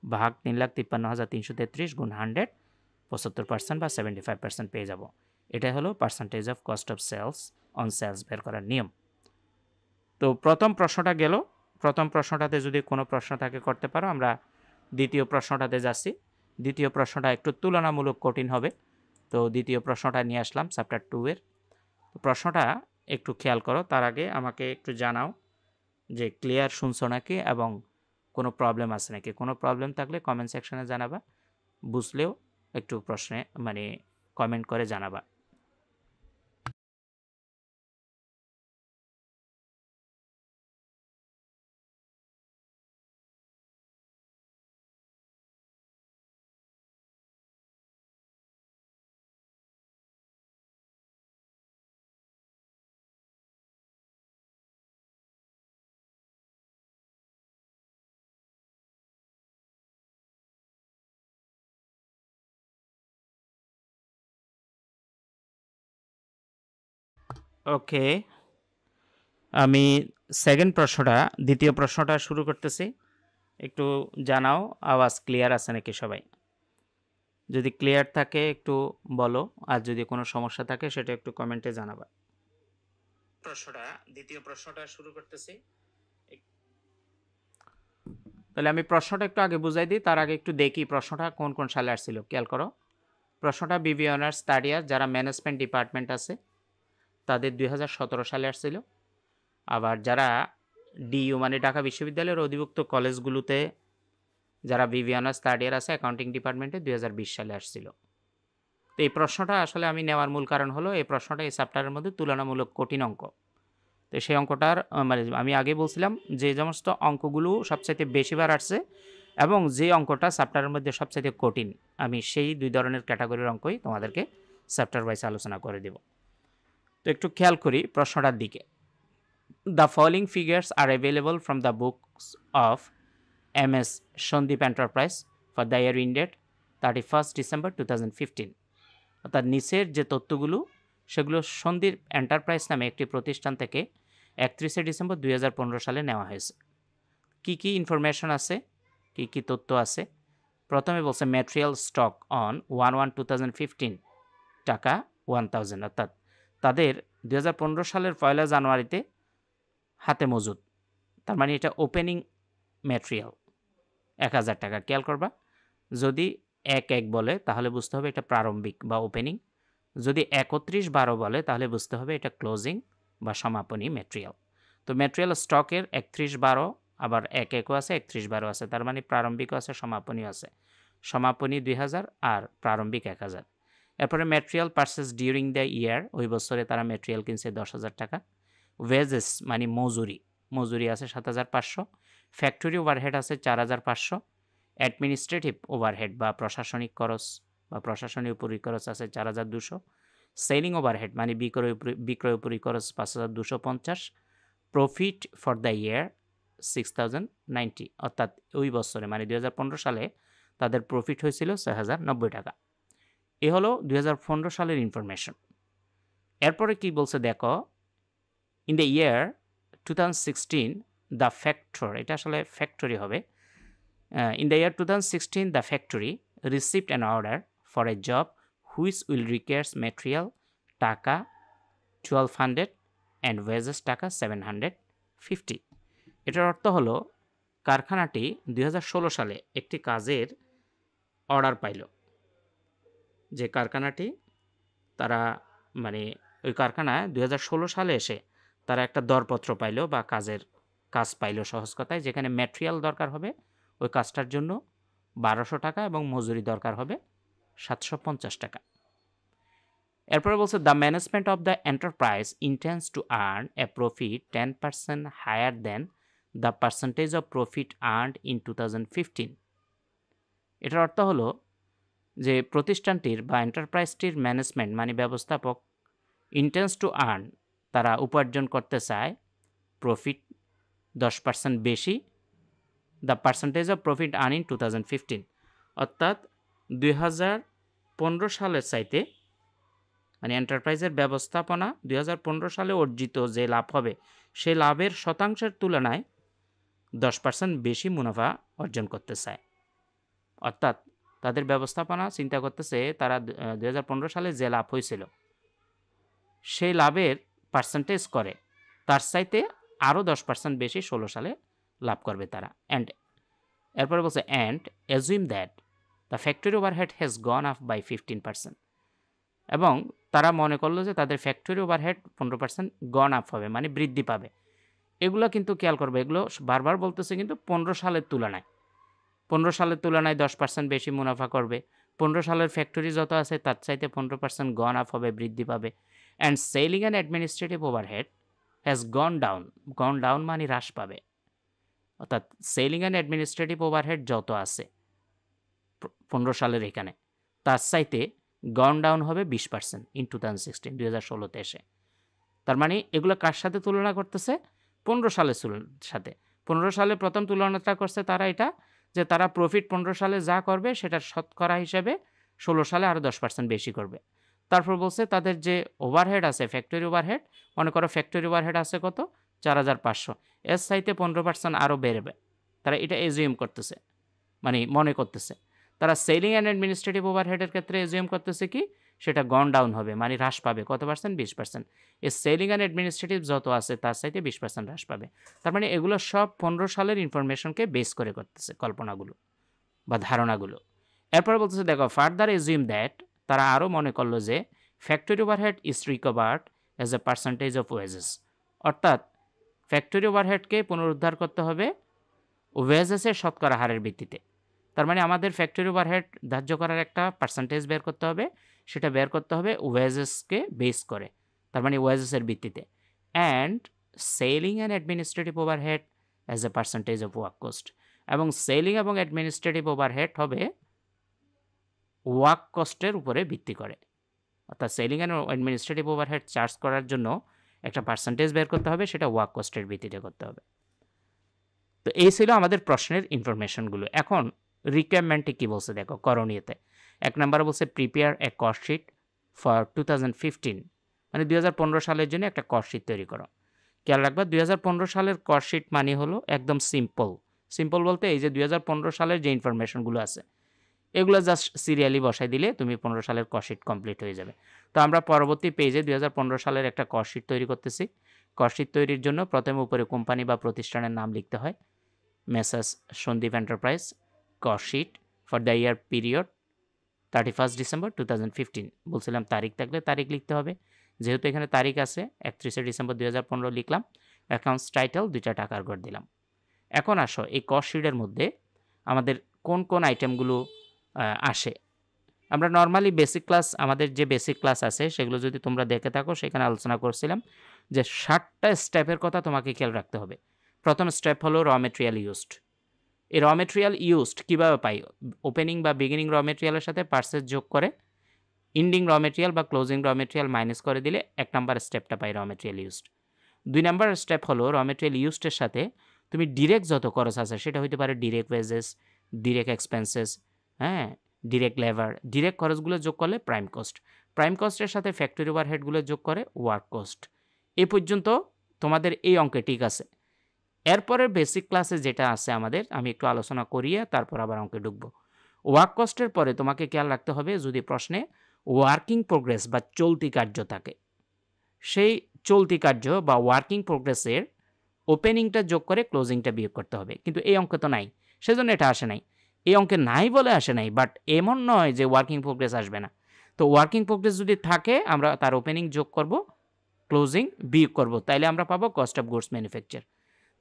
A: ভাগ 3,53,333 গুণ 100, 75% বা 75% পেয়ে যাব। এটাই হলো percentage of cost of sales on sales বের করার নিয়ম। তো প্রথম প্রশ্নটা গেল, প্রথম প্রশ্নটাতে যদি কোনো প্রশ্ন থাকে করতে পারো। আমরা দ্বিতীয় প্রশ্নটাতে যাচ্ছি। দ্বিতীয় প্রশ্নটা একটু তুলনামূলক কঠিন হবে। তো দ্বিতীয় প্রশ্নটা নিয়ে আসলাম চ্যাপ্টার 2 এর। প্রশ্নটা একটু খেয়াল করো, তার আগে আমাকে একটু জানাও যে ক্লিয়ার শুনছো নাকি এবং কোনো প্রবলেম আছে নাকি। কোনো প্রবলেম থাকলে কমেন্ট সেকশনে জানাবা, বুঝলেও একটু প্রশ্নে মানে কমেন্ট করে জানাবা। ওকে, আমি সেকেন্ড প্রশ্নটা, দ্বিতীয় প্রশ্নটা শুরু করতেছি। একটু জানাও আওয়াজ ক্লিয়ার আছে নাকি সবাই। যদি ক্লিয়ার থাকে একটু বলো, আর যদি কোনো সমস্যা থাকে সেটা একটু কমেন্টে জানাবা। প্রশ্নটা, দ্বিতীয় প্রশ্নটা শুরু করতেছি। তাহলে আমি প্রশ্নটা একটু আগে বুঝাই দিই, তার আগে একটু দেখি প্রশ্নটা কোন কোন সালে আসছিল। খেয়াল করো, প্রশ্নটা বিবি অনার্স থার্ড ইয়ার যারা ম্যানেজমেন্ট ডিপার্টমেন্ট আছে তাদের 2017 সালে আসছিল। আবার যারা ডিইউ মানে ঢাকা বিশ্ববিদ্যালয়ের অধিভুক্ত কলেজগুলোতে যারা বিবি অনার্স থার্ড ইয়ার আছে অ্যাকাউন্টিং ডিপার্টমেন্টে 2020 সালে আসছিল। তো এই প্রশ্নটা আসলে আমি নেওয়ার মূল কারণ হলো এই প্রশ্নটা এই চ্যাপ্টারের মধ্যে তুলনামূলক কঠিন অঙ্ক। তো সেই অঙ্কটার মানে আমি আগে বলছিলাম যে সমস্ত অঙ্কগুলো সবচাইতে বেশিবার আসছে এবং যে অঙ্কটা চ্যাপ্টারের মধ্যে সবচাইতে কঠিন, আমি সেই 2 ধরনের ক্যাটাগরির অঙ্কই তোমাদেরকে চ্যাপ্টার ওয়াইজ আলোচনা করে দেব। তো একটু খেয়াল করি প্রশ্নটার দিকে। The following figures are available from the books of MS Sandeep enterprise for the year ended 31 December 2015। অর্থাৎ নিচের যে তথ্যগুলো সেগুলো সন্দীপ এন্টারপ্রাইজ নামে একটি প্রতিষ্ঠান থেকে 31 ডিসেম্বর 2015 সালে নেওয়া হয়েছে। কি কি ইনফরমেশন আছে, কি কি তথ্য আছে? প্রথমে বলছে ম্যাটেরিয়াল স্টক অন 1/1/2015 টাকা 1000, অর্থাৎ তাদের 2015 সালের 1 জানুয়ারিতে হাতে মজুদ, তার মানে এটা ওপেনিং ম্যাটেরিয়াল 1000 টাকা। খেয়াল করবা, যদি 1/1 বলে তাহলে বুঝতে হবে এটা প্রারম্ভিক বা ওপেনিং, যদি 31/12 বলে তাহলে বুঝতে হবে এটা ক্লোজিং বা সমাপনী ম্যাটেরিয়াল। তো ম্যাটেরিয়াল স্টকের 31/12 আবার 1/1ও আছে 31/12 আছে, তার মানে প্রারম্ভিকও আছে সমাপনীও আছে। সমাপনী 2000 আর প্রারম্ভিক 1000। এরপরে material purchase during the year, ওই বছরে তারা ম্যাটেরিয়াল কিনছে 10,000 টাকা। ওয়েজেস মানে মজুরি, মজুরি আছে 7,500। ফ্যাক্টরি ওভারহেড আছে 4,500। অ্যাডমিনিস্ট্রেটিভ ওভারহেড বা প্রশাসনিক খরচ বা প্রশাসনীয় পরিখরচ আছে 4,200। সেলিং ওভারহেড মানে বিক্রয় পরিখরচ 5,250। প্রফিট ফর দ্য ইয়ার 6,090, অর্থাৎ ওই বছরে মানে 2015 সালে তাদের প্রফিট হয়েছিল 6,090 টাকা। এ হলো 2015 সালের ইনফরমেশন। এরপরে কি বলছে দেখো, in the year 2016 the factor, এটা আসলে ফ্যাক্টরি হবে। In the year 2016, the factory received an order for a job which will require material টাকা 1200 and wages টাকা 750। এটার অর্থ হলো কারখানাটি 2016 সালে একটি কাজের অর্ডার পাইল। যে কারখানাটি তারা মানে ওই কারখানায় 2016 সালে এসে তারা একটা দরপত্র পাইল বা কাজ পাইল সহজ কথায়, যেখানে ম্যাটেরিয়াল দরকার হবে ওই কাজটার জন্য 1200 টাকা এবং মজুরি দরকার হবে 750 টাকা। এরপরে বলছে the management of the enterprise intends to earn a profit 10% higher than the percentage of profit earned in 2015। এটার অর্থ হলো যে প্রতিষ্ঠানটির বা এন্টারপ্রাইজটির ম্যানেজমেন্ট মানে ব্যবস্থাপক ইন্টেন্স টু আর্ন, তারা উপার্জন করতে চায় প্রফিট 10% বেশি the percentage of profit earn in 2015, অর্থাৎ 2015 সালের চাইতে মানে এন্টারপ্রাইজের ব্যবস্থাপনা 2015 সালে অর্জিত যে লাভ হবে সেই লাভের শতাংশের তুলনায় 10% বেশি মুনাফা অর্জন করতে চায়। অর্থাৎ তাদের ব্যবস্থাপনা চিন্তা করতেছে তারা 2015 সালে যে লাভ হয়েছিল সেই লাভের পার্সেন্টেজ করে তার চাইতে আরও 10% বেশি 16 সালে লাভ করবে তারা। অ্যান্ড এরপরে বলছে and assume that the factory overhead has gone up by 15%, এবং তারা মনে করলো যে তাদের ফ্যাক্টরি ওভারহেড 15% গন আপ হবে মানে বৃদ্ধি পাবে। এগুলো কিন্তু খেয়াল করবে, এগুলো বারবার বলতেছে কিন্তু 15 সালের তুলনায় 10% বেশি মুনাফা করবে। 15 সালের ফ্যাক্টরি যত আছে তার চাইতে 15% গন আপ হবে, বৃদ্ধি পাবে। And selling and administrative overhead has gone down মানে হ্রাস পাবে। অর্থাৎ সেলিং অ্যান্ড অ্যাডমিনিস্ট্রেটিভ ওভারহেড যত আছে 15 সালের এখানে তার চাইতে গন ডাউন হবে 20% ইন 2016 2016তে এসে। তার মানে এগুলো কার সাথে তুলনা করতেছে? 15 সালের সাথে। 15 সালে প্রথম তুলনাটা করছে তারা এটা যে তারা প্রফিট 15 সালে যা করবে সেটার শতকরা হিসেবে 16 সালে আরও 10% বেশি করবে। তারপর বলছে তাদের যে ওভারহেড আছে ফ্যাক্টরি ওভারহেড, মনে করো ফ্যাক্টরি ওভারহেড আছে কত 4,500, এর চাইতে 15% আরও বেড়েবে। তারা এটা এজিউম করতেছে মানে মনে করতেছে। তারা সেলিং অ্যান্ড অ্যাডমিনিস্ট্রেটিভ ওভারহেডের ক্ষেত্রে এজিউম করতেছে কি সেটা গন ডাউন হবে মানে হ্রাস পাবে কত পার্সেন্ট 20%। এই সেলিং অ্যান্ড অ্যাডমিনিস্ট্রেটিভ যত আছে তার চাইতে 20% হ্রাস পাবে। তার মানে এগুলো সব 15 সালের ইনফরমেশনকে বেস করে করতেছে কল্পনাগুলো বা ধারণাগুলো। এরপর বলতেছে দেখো ফার্দার এজিউম দ্যাট, তারা আরও মনে করলো যে factory overhead is recovered as a percentage of wages, অর্থাৎ ফ্যাক্টরি ওভারহেডকে পুনরুদ্ধার করতে হবে ওয়েজেসের শতকরা হারের ভিত্তিতে। তার মানে আমাদের ফ্যাক্টরি ওভারহেড ধার্য করার একটা পার্সেন্টেজ বের করতে হবে, সেটা বের করতে হবে ওয়েজেসকে বেস করে, তার মানে ওয়েজেসের ভিত্তিতে। And selling and administrative overhead as a percentage of work cost, এবং সেলিং এবং অ্যাডমিনিস্ট্রেটিভ ওভারহেড হবে ওয়ার্ক কস্টের উপরে ভিত্তি করে, অর্থাৎ selling and administrative overhead charge করার জন্য একটা পার্সেন্টেজ বের করতে হবে, সেটা ওয়ার্ক কস্টের ভিত্তিতে করতে হবে। তো এই ছিল আমাদের প্রশ্নের ইনফরমেশনগুলো। এখন রিকোয়ারমেন্টে কী বলছে দেখো, করণীয়তে 1 নাম্বার বলছে prepare a cost sheet for 2015, মানে 2015 সালের জন্য একটা কস্ট শিট তৈরি করো। খেয়াল রাখবা 2015 সালের কস্ট শিট মানে হলো একদম সিম্পল বলতে এই যে 2015 সালের যে ইনফরমেশনগুলো আছে এগুলো জাস্ট সিরিয়ালি বসাই দিলে তুমি 15 সালের কস্ট শিট কমপ্লিট হয়ে যাবে। তো আমরা পরবর্তী পেজে 2015 সালের একটা কস্ট শিট তৈরি করতেছি। কস্ট শিট তৈরির জন্য প্রথমে উপরে কোম্পানি বা প্রতিষ্ঠানের নাম লিখতে হয়, messrs Sandeep enterprise cost sheet for the year period 31 December 2015। বলছিলাম তারিখ থাকলে তারিখ লিখতে হবে, যেহেতু এখানে তারিখ আছে 31 ডিসেম্বর 2015 লিখলাম। অ্যাকাউন্টস টাইটেল 2টা টাকার ঘর দিলাম। এখন আসো এই কস্ট শিটের মধ্যে আমাদের কোন কোন আইটেমগুলো আসে। আমরা নর্মালি বেসিক ক্লাস, আমাদের যে বেসিক ক্লাস আছে সেগুলো যদি তোমরা দেখে থাকো সেখানে আলোচনা করছিলাম যে 7টা স্টেপের কথা তোমাকে খেয়াল রাখতে হবে। প্রথম স্টেপ হলো র মেটেরিয়াল ইউজড। এই র মেটেরিয়াল ইউজড কীভাবে পাই? ওপেনিং বা বিগিনিং র মেটেরিয়ালের সাথে পার্সেস যোগ করে ইন্ডিং র মেটেরিয়াল বা ক্লোজিং র মেটেরিয়াল মাইনাস করে দিলে 1 নাম্বার স্টেপটা পাই র মেটেরিয়াল ইউজড। 2 নাম্বার স্টেপ হলো র মেটেরিয়াল ইউজডের সাথে তুমি ডিরেক্ট যত খরচ আছে সেটা হতে পারে ডিরেক্ট ওয়েজেস, ডিরেক্ট এক্সপেন্সেস, হ্যাঁ, ডিরেক্ট লেবার, ডিরেক্ট খরচগুলো যোগ করলে প্রাইম কস্ট, প্রাইম কস্টের সাথে ফ্যাক্টরি ওভারহেডগুলো যোগ করে ওয়ার্ক কস্ট। এই পর্যন্ত তোমাদের এই অঙ্কে ঠিক আছে। এরপরের বেসিক ক্লাসে যেটা আছে আমাদের, আমি একটু আলোচনা করিয়ে তারপর আবার অঙ্কে ঢুকবো। ওয়ার্ক কস্টের পরে তোমাকে খেয়াল রাখতে হবে যদি প্রশ্নে ওয়ার্কিং প্রোগ্রেস বা চলতি কার্য থাকে, সেই চলতি কার্য বা ওয়ার্কিং প্রোগ্রেসের ওপেনিংটা যোগ করে ক্লোজিংটা বিয়োগ করতে হবে, কিন্তু এই অঙ্কে তো নাই, সেজন্য এটা আসে নাই। এই অঙ্কে নাই বলে আসে নাই, বাট এমন নয় যে ওয়ার্কিং প্রোগ্রেস আসবে না। তো ওয়ার্কিং প্রোগ্রেস যদি থাকে আমরা তার ওপেনিং যোগ করব, ক্লোজিং বিয়োগ করব, তাইলে আমরা পাবো কস্ট অফ গুডস ম্যানুফ্যাকচার।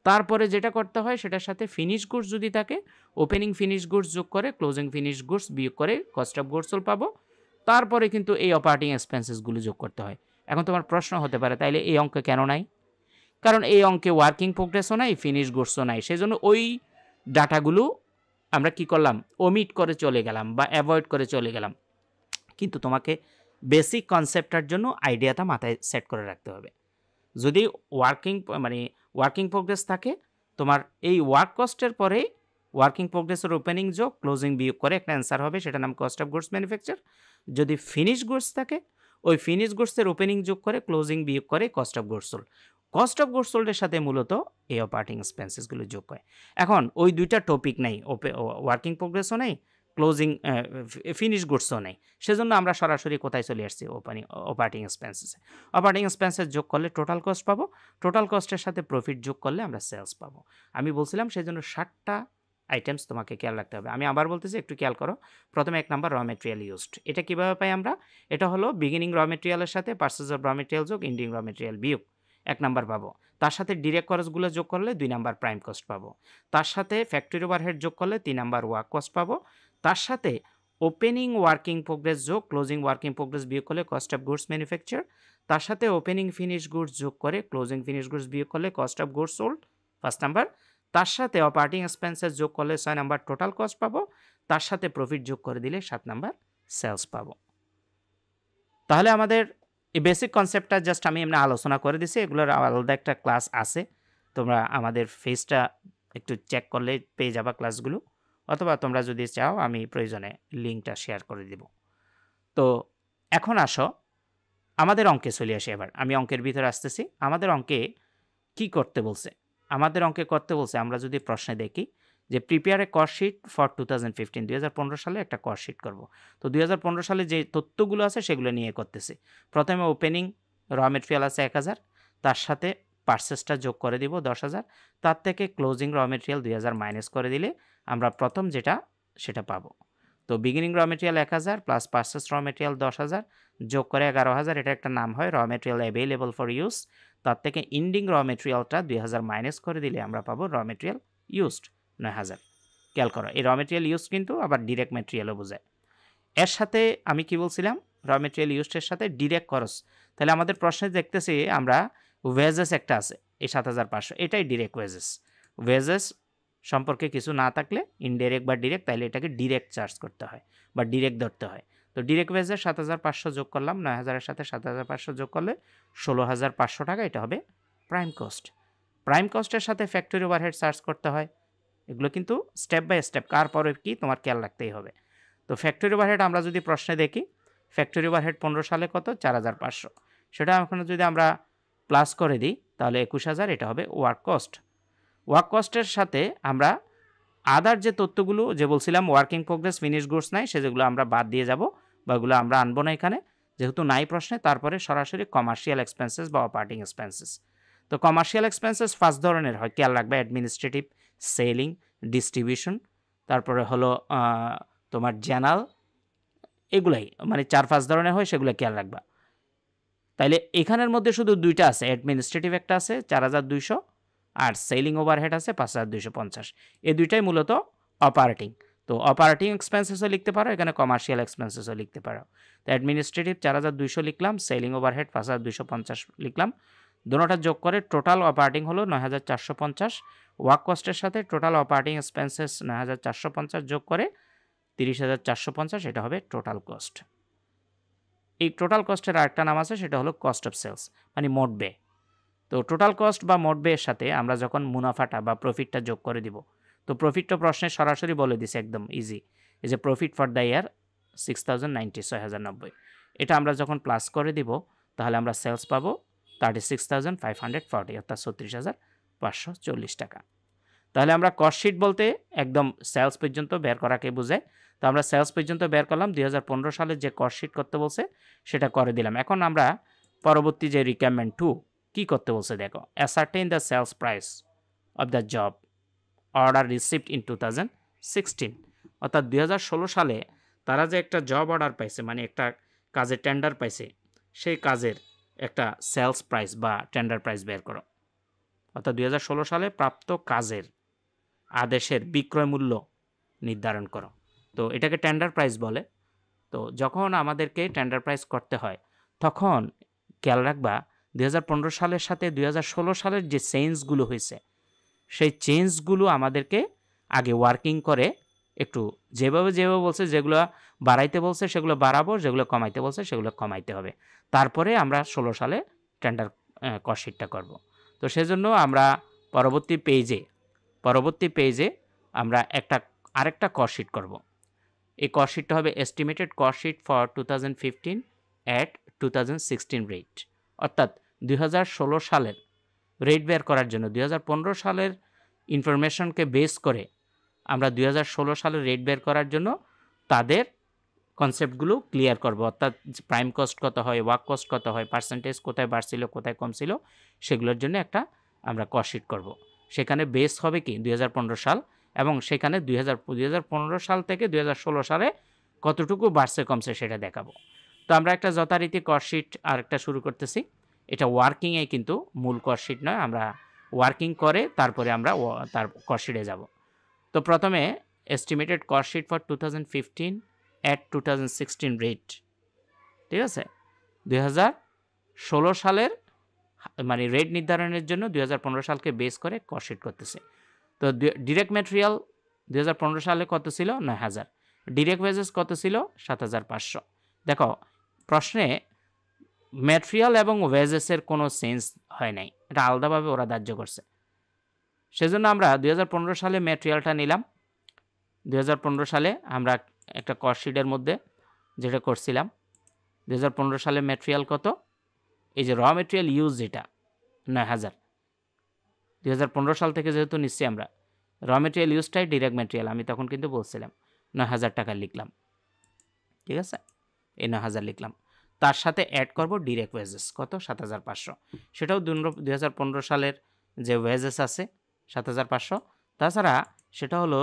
A: তারপরে যেটা করতে হয় সেটার সাথে ফিনিশ গুডস যদি থাকে ওপেনিং ফিনিশ গুডস যোগ করে ক্লোজিং ফিনিশ গুডস বিয়োগ করে কস্ট অফ গুডস সোল্ড পাবো। তারপরে কিন্তু এই অপারেটিং এক্সপেন্সেসগুলো যোগ করতে হয়। এখন তোমার প্রশ্ন হতে পারে তাইলে এই অঙ্কে কেন নাই? কারণ এই অঙ্কে ওয়ার্কিং প্রোগ্রেসও নাই, ফিনিশ গুডসও নাই, সেজন্য ওই ডাটাগুলো আমরা কি করলাম, ওমিট করে চলে গেলাম বা অ্যাভয়েড করে চলে গেলাম। কিন্তু তোমাকে বেসিক কনসেপ্টটার জন্য আইডিয়াটা মাথায় সেট করে রাখতে হবে। যদি ওয়ার্কিং প্রোগ্রেস থাকে তোমার এই ওয়ার্ক কস্টের পরে ওয়ার্কিং প্রোগ্রেসের ওপেনিং যোগ ক্লোজিং বিয়োগ করে একটা অ্যান্সার হবে, সেটা নাম কস্ট অফ গুডস ম্যানুফ্যাকচার। যদি ফিনিশ গুডস থাকে ওই ফিনিশ গুডসের ওপেনিং যোগ করে ক্লোজিং বিয়োগ করে cost of goods sold. Cost of goods সোল্ডের সাথে মূলত এই অপারেটিং এক্সপেন্সেসগুলো যোগ করে। এখন ওই দুইটা টপিক নাই, ওয়ার্কিং প্রোগ্রেসও নেই, ক্লোজিং ফিনিশ গুডসও নেই, সেজন্য আমরা সরাসরি কোথায় চলে আসছি, অপারেটিং এক্সপেন্সেসে। অপারেটিং এক্সপেন্সেস যোগ করলে টোটাল কস্ট পাবো, টোটাল কস্টের সাথে প্রফিট যোগ করলে আমরা সেলস পাবো। আমি বলছিলাম সেজন্য 7টা আইটেমস তোমাকে খেয়াল রাখতে হবে। আমি আবার বলতেছি, একটু খেয়াল করো। প্রথমে 1 নাম্বার র মেটেরিয়াল ইউজড, এটা কীভাবে পাই আমরা? এটা হলো বিগিনিং র মেটেরিয়ালের সাথে পার্সেস অফ র মেটেরিয়াল যোগ ইন্ডিং র মেটেরিয়াল বিয়োগ 1 নাম্বার পাবো। তার সাথে ডিরেক্ট খরচগুলো যোগ করলে 2 নাম্বার প্রাইম কস্ট পাবো। তার সাথে ফ্যাক্টরি ওভারহেড যোগ করলে 3 নাম্বার ওয়ার্ক কস্ট পাবো। তার সাথে ওপেনিং ওয়ার্কিং প্রোগ্রেস যোগ ক্লোজিং ওয়ার্কিং প্রোগ্রেস বিয়োগ করলে কস্ট অফ গুডস ম্যানুফ্যাকচার। তার সাথে ওপেনিং ফিনিশ গুডস যোগ করে ক্লোজিং ফিনিশ গুডস বিয়োগ করলে cost of goods sold 1 number. তার সাথে অপারেটিং এক্সপেন্সেস যোগ করলে 6 নাম্বার টোটাল কস্ট পাবো। তার সাথে প্রফিট যোগ করে দিলে 7 নাম্বার সেলস পাবো। তাহলে আমাদের এই বেসিক কনসেপ্টটা জাস্ট আমি এমনি আলোচনা করে দিছি, এগুলোর আলাদা একটা ক্লাস আছে, তোমরা আমাদের ফেসটা একটু চেক করলে পেয়ে যাবা ক্লাসগুলো, অথবা তোমরা যদি চাও আমি প্রয়োজনে লিঙ্কটা শেয়ার করে দিব। তো এখন আসো আমাদের অঙ্কে চলে আসি। এবার আমি অঙ্কের ভিতরে আসতেছি। আমাদের অঙ্কে কি করতে বলছে? আমাদের অঙ্কে করতে বলছে, আমরা যদি প্রশ্নে দেখি যে prepare a cost sheet for 2015, 2015 সালে একটা কস্ট শিট করব। তো 2015 সালে যে তথ্যগুলো আছে সেগুলো নিয়ে করতেছি। প্রথমে ওপেনিং র মেটেরিয়াল আছে 1000, তার সাথে পার্সেসটা যোগ করে দিব 10,000, তার থেকে ক্লোজিং র মেটেরিয়াল 2000 মাইনাস করে দিলে আমরা প্রথম যেটা সেটা পাবো। তো বিগিনিং র মেটেরিয়াল 1000 প্লাস পার্সেস র মেটেরিয়াল 10,000 যোগ করে 11,000, এটা একটা নাম হয় র মেটেরিয়াল অ্যাভেলেবল ফর ইউজ। তার থেকে ইন্ডিং র মেটেরিয়ালটা 2000 মাইনাস করে দিলে আমরা পাবো র মেটেরিয়াল ইউজড 9000। খেয়াল করো, এই র মেটেরিয়াল ইউজ কিন্তু আবার ডিরেক্ট মেটেরিয়ালও বোঝায়। এর সাথে আমি কি বলছিলাম, র মেটেরিয়াল ইউজের সাথে ডিরেক্ট খরচ। তাহলে আমাদের প্রশ্নে দেখতেছি আমরা ওয়েজেস একটা আছে, এই 7500, এটাই ডিরেক্ট ওয়েজেস। ওয়েজেস সম্পর্কে কিছু না থাকলে ইনডিরেক্ট বা ডিরেক্ট, তাহলে এটাকে ডিরেক্ট চার্জ করতে হয় বা ডিরেক্ট ধরতে হয়। তো ডিরেক্ট ওয়েজের 7500 যোগ করলাম, 9000-এর সাথে 7500 যোগ করলে 16500 টাকা, এটা হবে প্রাইম কস্ট। প্রাইম কস্টের সাথে ফ্যাক্টরি ওভারহেড চার্জ করতে হয়। এগুলো কিন্তু স্টেপ বাই স্টেপ, কার পরে কি তোমার খেয়াল রাখতেই হবে। তো ফ্যাক্টরি ওভারহেড আমরা যদি প্রশ্নে দেখি, ফ্যাক্টরি ওভারহেড 15 সালে কত, 4500, সেটা এখন যদি আমরা প্লাস করে দিই তাহলে 21000, এটা হবে ওয়ার্ক কস্ট। ওয়ার্ক কস্টের সাথে আমরা আদার যে তথ্যগুলো যে বলছিলাম ওয়ার্কিং প্রোগ্রেস, ফিনিশ গুডস নাই, সেগুলো আমরা বাদ দিয়ে যাব বা ওগুলো আমরা আনবো না এখানে, যেহেতু নাই প্রশ্নে। তারপরে সরাসরি কমার্শিয়াল এক্সপেন্সেস বা অপারেটিং এক্সপেন্সেস। তো কমার্শিয়াল এক্সপেন্সেস 5 ধরনের হয়, খেয়াল রাখবে, অ্যাডমিনিস্ট্রেটিভ, সেলিং, ডিস্ট্রিবিউশন, তারপরে হলো তোমার জেনারেল, এগুলাই মানে 4-5 ধরনের হয়, সেগুলো খেয়াল রাখবা। তাইলে এখানের মধ্যে শুধু দুইটা আছে, অ্যাডমিনিস্ট্রেটিভ একটা আছে 4200, আর সেলিং ওভারহেড আছে 5250। এই দুইটাই মূলত অপারেটিং। তো অপারেটিং এক্সপেন্সেসও লিখতে পারো, এখানে কমার্শিয়াল এক্সপেন্সেসও লিখতে পারো। তো অ্যাডমিনিস্ট্রেটিভ 4200 লিখলাম, সেলিং ওভারহেড 5250 লিখলাম, দুটোটা যোগ করে টোটাল অপারেটিং হলো 9450। ওয়ার্ক কস্টের সাথে টোটাল অপারেটিং এক্সপেন্সেস 9450 যোগ করে 30450, এটা হবে টোটাল কস্ট। এই টোটাল কস্টের আরেকটা নাম আছে, সেটা হলো কস্ট অফ সেলস, মানে মোট ব্যয়। তো টোটাল কস্ট বা মোট ব্যয়ের সাথে আমরা যখন মুনাফাটা বা প্রফিটটা যোগ করে দিব, তো প্রফিটটা প্রশ্নে সরাসরি বলে দিছে, একদম ইজি, এই যে প্রফিট ফর দ্য ইয়ার 6090, 6090, এটা আমরা যখন প্লাস করে দিব তাহলে আমরা সেলস পাবো 36540, অর্থাৎ 36540 টাকা। তাহলে আমরা কস্ট শিট বলতে একদম সেলস পর্যন্ত বের করাকে বোঝায়। তো আমরা সেলস পর্যন্ত বের করলাম, 2015 সালে যে কস্ট শিট করতে বলছে সেটা করে দিলাম। এখন আমরা পরবর্তী যে রিকোয়ারমেন্ট 2 কি করতে বলছে দেখো, ascertain the sales price of the job order received in 2016, অর্থাৎ 2016 সালে তারা যে একটা জব অর্ডার পাইছে, মানে একটা কাজের টেন্ডার পাইছে, সেই কাজের একটা সেলস প্রাইস বা টেন্ডার প্রাইস বের করো। অর্থাৎ 2016 সালে প্রাপ্ত কাজের আদেশের বিক্রয় মূল্য নির্ধারণ করো। তো এটাকে টেন্ডার প্রাইস বলে। তো যখন আমাদেরকে টেন্ডার প্রাইস করতে হয়, তখন খেয়াল রাখবা 2015 সালের সাথে 2016 সালের যে চেঞ্জগুলো হয়েছে, সেই চেঞ্জগুলো আমাদেরকে আগে ওয়ার্কিং করে একটু যেভাবে বলছে, যেগুলো বাড়াইতে বলছে সেগুলো বাড়াবো, যেগুলো কমাইতে বলছে সেগুলো কমাইতে হবে। তারপরে আমরা 16 সালে টেন্ডার কস্ট শিটটা করব। তো সেজন্য আমরা পরবর্তী পেজে আমরা আরেকটা কস্ট শিট করব। এই কস্ট শিটটা হবে estimated cost sheet for 2015 at 2016 rate, অর্থাৎ 2016 সালের রেট বের করার জন্য 2015 সালের ইনফরমেশনকে বেস করে আমরা 2016 সালের রেট বের করার জন্য তাদের কনসেপ্টগুলো ক্লিয়ার করব। অর্থাৎ প্রাইম কস্ট কত হয়, ওয়ার্ক কস্ট কত হয়, পার্সেন্টেজ কোথায় বাড়ছিল কোথায় কমছিল, সেগুলোর জন্য একটা আমরা কস্ট শিট করব। সেখানে বেস হবে কি 2015 সাল, এবং সেখানে 2015 সাল থেকে 2016 সালে কতটুকু বাড়ছে কমছে সেটা দেখাবো। তো আমরা একটা যথারীতি কস্ট শিট আরেকটা শুরু করতেছি। এটা ওয়ার্কিংয়ে কিন্তু মূল কস্ট শিট নয়, আমরা ওয়ার্কিং করে তারপরে আমরা তার কস্ট শিটে যাব। তো প্রথমে estimated cost sheet for 2015 at 2016 rate, ঠিক আছে, 2016 সালের মানে রেট নির্ধারণের জন্য 2015 সালকে বেস করে কস্ট শিট করতেছে। তো ডিরেক্ট ম্যাটেরিয়াল 2015 সালে কত ছিল, 9000। ডিরেক্ট ওয়েজেস কত ছিল, 7500। দেখো প্রশ্নে ম্যাটেরিয়াল এবং ওয়েজেসের কোনো চেঞ্জ হয় নাই, এটা আলাদাভাবে ওরা ধার্য করছে। সেজন্য আমরা 2015 সালে ম্যাটেরিয়ালটা নিলাম। 2015 সালে আমরা একটা কস্ট শিটের মধ্যে যেটা করছিলাম, 2015 সালে ম্যাটেরিয়াল কত, এই যে র ম্যাটেরিয়াল ইউজ, যেটা 9000। 2015 সাল থেকে যেহেতু নিচ্ছি আমরা, র ম্যাটেরিয়াল ইউজটাই ডিরেক্ট ম্যাটেরিয়াল, আমি তখন কিন্তু বলছিলাম 9000 টাকা লিখলাম, ঠিক আছে, এই 9000 লিখলাম। তার সাথে অ্যাড করব ডিরেক্ট ওয়েজেস কত, 7500, সেটাও 2015 সালের যে ওয়েজেস আছে 7500। তাছাড়া সেটা হলো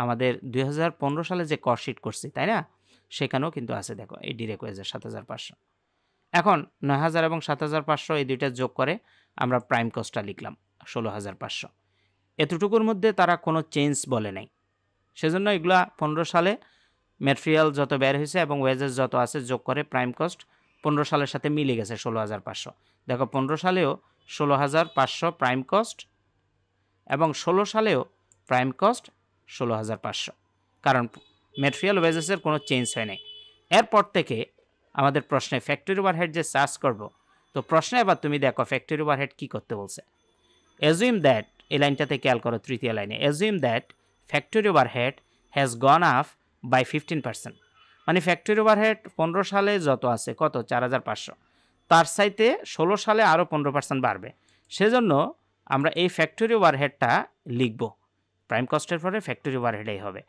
A: আমাদের 2015 সালে যে কস্ট শিট করছি, তাই না, সেখানেও কিন্তু আছে, দেখো এই ডিরেক্ট ওয়েজেস 7500। এখন 9000 এবং 7500 এই দুইটা যোগ করে আমরা প্রাইম কস্টটা লিখলাম 16500। এতটুকুর মধ্যে তারা কোনো চেঞ্জ বলে নাই, সেজন্য এগুলা 15 সালে ম্যাটেরিয়াল যত বের হয়েছে এবং ওয়েজেস যত আছে যোগ করে প্রাইম কস্ট 15 সালের সাথে মিলে গেছে 16,500। দেখো 15 সালেও 16,500 প্রাইম কস্ট এবং 16 সালেও প্রাইম কস্ট 16,500, কারণ ম্যাটেরিয়াল ওয়েজেসের কোনো চেঞ্জ হয় নাই। এরপর থেকে আমাদের প্রশ্নে ফ্যাক্টরি ওভারহেড যে চার্জ করব, তো প্রশ্নে এবার তুমি দেখো ফ্যাক্টরি ওভারহেড কী করতে বলছে। অ্যাজিউম দ্যাট, এই লাইনটাতে খেয়াল করো, তৃতীয় লাইনে, assume that factory overhead has gone up by 15%। মানে ফ্যাক্টরি ওভারহেড 15 সালে যত আছে কত 4,500, তার চাইতে 16 সালে আরও 15% বাড়বে। সেজন্য আমরা এই ফ্যাক্টরি ওভারহেডটা লিখব, প্রাইম কস্টের পরে ফ্যাক্টরি ওভারহেডেই হবে।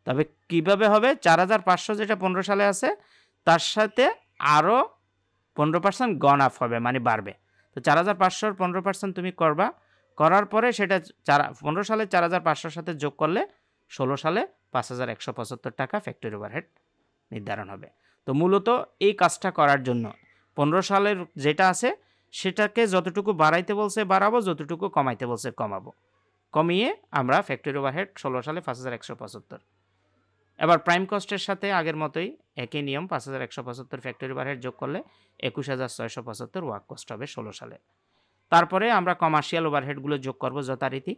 A: তবে কিভাবে হবে, 4,500 যেটা 15 সালে আছে তার সাথে আরও 15% গন আপ হবে, মানে বাড়বে। তো 4,500-র 15% তুমি করবা, করার পরে সেটা 15 সালে 4,500-র সাথে যোগ করলে 16 সালে 5,175 টাকা ফ্যাক্টরি ওভারহেড নির্ধারণ হবে। তো মূলত এই কাজটা করার জন্য 15 সালের যেটা আছে সেটাকে যতটুকু বাড়াইতে বলছে বাড়াবো, যতটুকু কমাইতে বলছে কমাবো, কমিয়ে আমরা ফ্যাক্টরি ওভারহেড 16 সালে 5,175। এবার প্রাইম কস্টের সাথে আগের মতোই একই নিয়ম, 5,175 ফ্যাক্টরি ওভারহেড যোগ করলে 21,675 ওয়ার্ক কস্ট হবে 16 সালে। তারপরে আমরা কমার্শিয়াল ওভারহেডগুলো যোগ করব যথারীতি।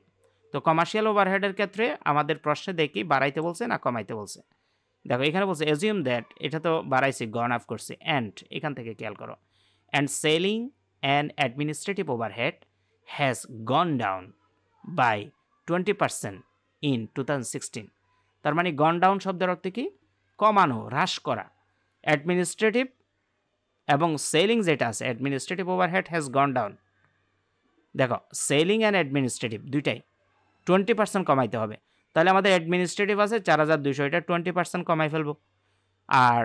A: তো কমার্শিয়াল ওভারহেডের ক্ষেত্রে আমাদের প্রশ্নে দেখি বাড়াইতে বলছে না কমাইতে বলছে। দেখো এখানে বলছে অ্যাজিউম দ্যাট, এটা তো বাড়াইছি, গন আপ করছে, অ্যান্ড এখান থেকে খেয়াল করো, and selling and administrative overhead has gone down by 20% in 2016। তার মানে গন ডাউন শব্দের অর্থ কি, কমানো, হ্রাস করা। অ্যাডমিনিস্ট্রেটিভ এবং সেলিং যেটা আছে, administrative overhead has gone down. দেখো সেলিং অ্যান্ড অ্যাডমিনিস্ট্রেটিভ দুইটাই 20% কমাইতে হবে। তাহলে আমাদের অ্যাডমিনিস্ট্রেটিভ আছে 4,200, এটা 20% কমাই ফেলবো। আর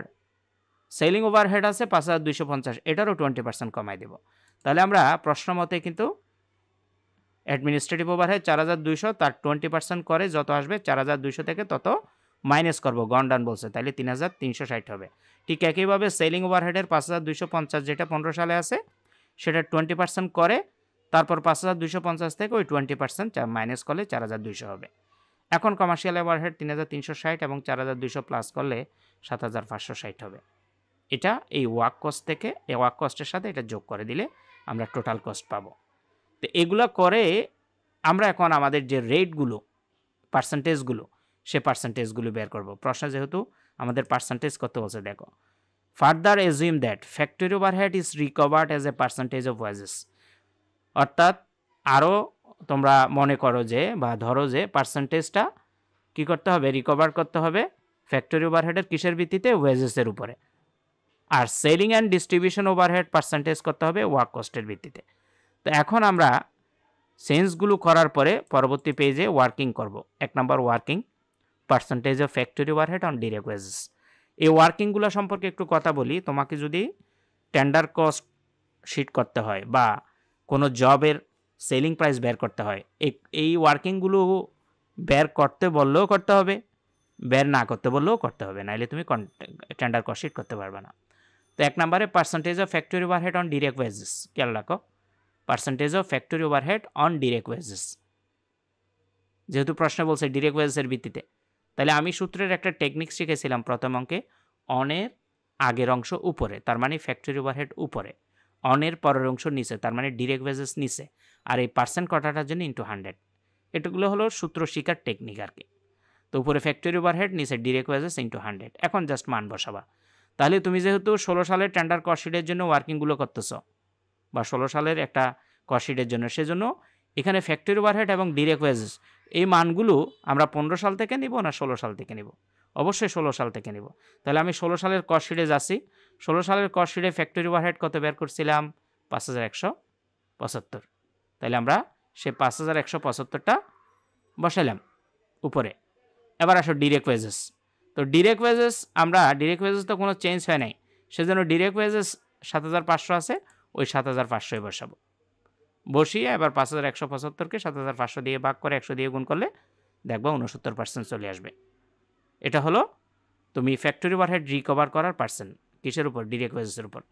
A: সেলিং ওভারহেড আছে 5,250, এটারও 20% কমাই দেব। তাহলে আমরা প্রশ্ন মতে কিন্তু অ্যাডমিনিস্ট্রেটিভ ওভারহেড 4,200, তার 20% করে যত আসবে 4,200 থেকে তত মাইনাস করবো, গন ডাউন বলছে, তাহলে 3,360 হবে। ঠিক একইভাবে সেলিং ওভারহেডের 5,250 যেটা 15 সালে আছে সেটা 20% করে, তারপর 5,250 থেকে ওই 20% মাইনাস করলে 4,200 হবে। এখন কমার্শিয়াল ওভারহেড 3,360 এবং 4,200 প্লাস করলে 7,560 হবে। এটা এই ওয়ার্ক কস্ট থেকে, এই ওয়ার্ক কস্টের সাথে এটা যোগ করে দিলে আমরা টোটাল কস্ট পাবো। তো এগুলো করে আমরা এখন আমাদের যে রেটগুলো, পার্সেন্টেজগুলো, সে পার্সেন্টেজগুলো বের করব। প্রশ্নে যেহেতু আমাদের পার্সেন্টেজ করতে বলছে, দেখো further assume that factory overhead is recovered as a percentage of wages. অর্থাৎ আরও তোমরা মনে করো যে বা ধরো যে পার্সেন্টেজটা কী করতে হবে, রিকভার করতে হবে ফ্যাক্টরি ওভারহেডের কিসের ভিত্তিতে, ওয়েজেসের উপরে। আর selling and distribution overhead percentage করতে হবে ওয়ার্ক কস্টের ভিত্তিতে। তো এখন আমরা চেঞ্জগুলো করার পরে পরবর্তী পেজে ওয়ার্কিং করব। 1 number working, percentage of factory overhead on direct wages. এই ওয়ার্কিংগুলো সম্পর্কে একটু কথা বলি। তোমাকে যদি টেন্ডার কস্ট শিট করতে হয় বা কোনো জবের সেলিং প্রাইস বের করতে হয়, এই ওয়ার্কিংগুলো বের করতে বললেও করতে হবে, বের না করতে বললেও করতে হবে, নাইলে তুমি টেন্ডার কস্ট শিট করতে পারবে না। তো 1 নম্বরে percentage of factory overhead on direct wages, খেয়াল রাখো, percentage of factory overhead on direct wages. যেহেতু প্রশ্ন বলছে ডিরেক্ট ওয়েজেসের ভিত্তিতে, তাহলে আমি সূত্রের একটা টেকনিক শিখেছিলাম প্রথম অঙ্কে, অনের আগের অংশ উপরে, তার মানে ফ্যাক্টরি ওভারহেড উপরে, অনের পরের অংশ নিচে, তার মানে ডিরেক্ট ওয়েজেস নিচে, আর এই পার্সেন্ট কটাটার জন্য ইন্টু 100। এটুকুলো হলো সূত্র শিকার টেকনিক আর কি। তো উপরে ফ্যাক্টরি ওভারহেড, নিচে ডিরেক্ট ওয়েজেস ইন্টু 100। এখন জাস্ট মান বসাবা। তাহলে তুমি যেহেতু 16 সালের টেন্ডার কস্ট শিটের জন্য ওয়ার্কিংগুলো করতেছ বা 16 সালের একটা কস্ট শিটের জন্য, সেজন্য এখানে ফ্যাক্টরি ওভারহেড এবং ডিরেক্ট ওয়েজেস এই মানগুলো আমরা 15 সাল থেকে নিব না 16 সাল থেকে নিব, অবশ্যই 16 সাল থেকে নিব। তাহলে আমি 16 সালের কস্ট শিটে যাচ্ছি। 16 সালের কস্ট শিটে ফ্যাক্টরি ওভারহেড কত বের করছিলাম, 5,175। তাহলে আমরা সে 5,175টা বসাইলাম উপরে। এবার আসো ডিরেক্ট ওয়েজেস। তো ডিরেক্ট ওয়েজেস, আমরা ডিরেক্ট ওয়েজেস তো কোনো চেঞ্জ হয় নাই, সেজন্য ডিরেক্ট ওয়েজেস 7,500 আছে, ওই 7,500 বসাবো। বসিয়ে এবার 5,175কে 7,500 দিয়ে ভাগ করে 100 দিয়ে গুণ করলে দেখবা 69% চলে আসবে। এটা হলো তুমি ফ্যাক্টরি ওভারহেড রিকভার করার পার্সেন্ট, কিসের উপর, ডিরেক্ট ওয়েজেসের উপর।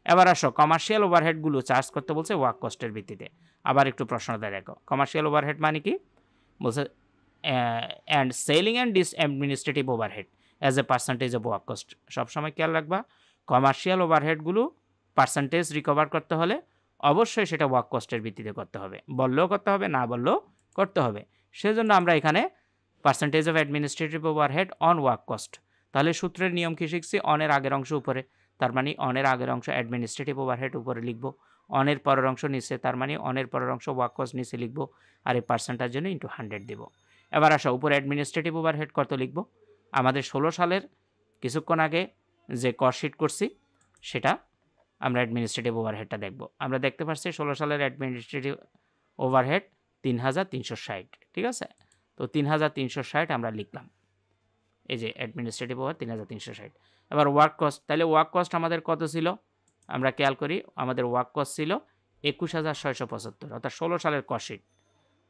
A: এবার আসো কমার্শিয়াল ওভারহেডগুলো চার্জ করতে বলছে ওয়ার্ক কস্টের ভিত্তিতে। আবার একটু প্রশ্নটা দেখো, কমার্শিয়াল ওভারহেড মানে কি বলছে, and selling and administrative overhead as a percentage of work cost. সবসময় খেয়াল রাখবা কমার্শিয়াল ওভারহেডগুলো পার্সেন্টেজ রিকভার করতে হলে অবশ্যই সেটা ওয়ার্ক কস্টের ভিত্তিতে করতে হবে, বললেও করতে হবে, না বললেও করতে হবে। সেজন্য আমরা এখানে percentage of administrative overhead on work cost, তাহলে সূত্রের নিয়ম কি শিখছি, অনের আগের অংশ উপরে, তার মানে অনের আগের অংশ অ্যাডমিনিস্ট্রেটিভ ওভারহেড উপরে লিখব, অনের পরের অংশ নিচে, তার মানে অনের পরের অংশ ওয়ার্ক কস্ট নিচে লিখব, আর এই পার্সেন্টের জন্য ইন্টু 100 দেব। এবার আসো উপরে অ্যাডমিনিস্ট্রেটিভ ওভারহেড কত লিখব, আমাদের 16 সালের কিছুক্ষণ আগে যে কস্ট শিট করছি সেটা আমরা অ্যাডমিনিস্ট্রেটিভ ওভারহেডটা দেখব। আমরা দেখতে পাচ্ছি 16 সালের অ্যাডমিনিস্ট্রেটিভ ওভারহেড 3360, ঠিক আছে। তো 3360 আমরা লিখলাম, এই যে অ্যাডমিনিস্ট্রেটিভ ওভার 3360। এবার ওয়ার্ক কস্ট, তাহলে ওয়ার্ক কস্ট আমাদের কত ছিল, আমরা খেয়াল করি আমাদের ওয়ার্ক কস্ট ছিল 21675, অর্থাৎ 16 সালের কস্ট শিট।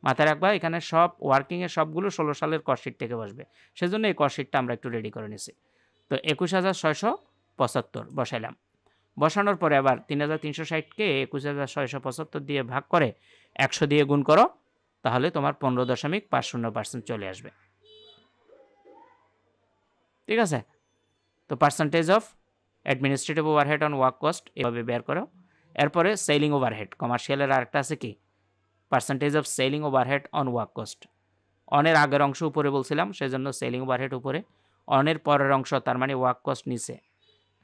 A: মাথায় রাখবা এখানে সব ওয়ার্কিংয়ের সবগুলো 16 সালের কস্ট শিট থেকে বসবে, সেজন্য এই কস্ট শিটটা আমরা একটু রেডি করে নিছি। তো 21675 বসাইলাম, বসানোর পরে আবার 3360কে 21675 দিয়ে ভাগ করে 100 দিয়ে গুণ করো, তাহলে তোমার 15.50% চলে আসবে, ঠিক আছে। তো percentage of administrative overhead on work cost এভাবে বের করো। এরপরে সেলিং ওভারহেড, কমার্শিয়ালের আরেকটা আছে কি, percentage of selling overhead on work cost. অনের আগের অংশ উপরে বলছিলাম, সেজন্য সেলিং ওভারহেড উপরে, অনের পরের অংশ তার মানে ওয়ার্ক কস্ট নিচে।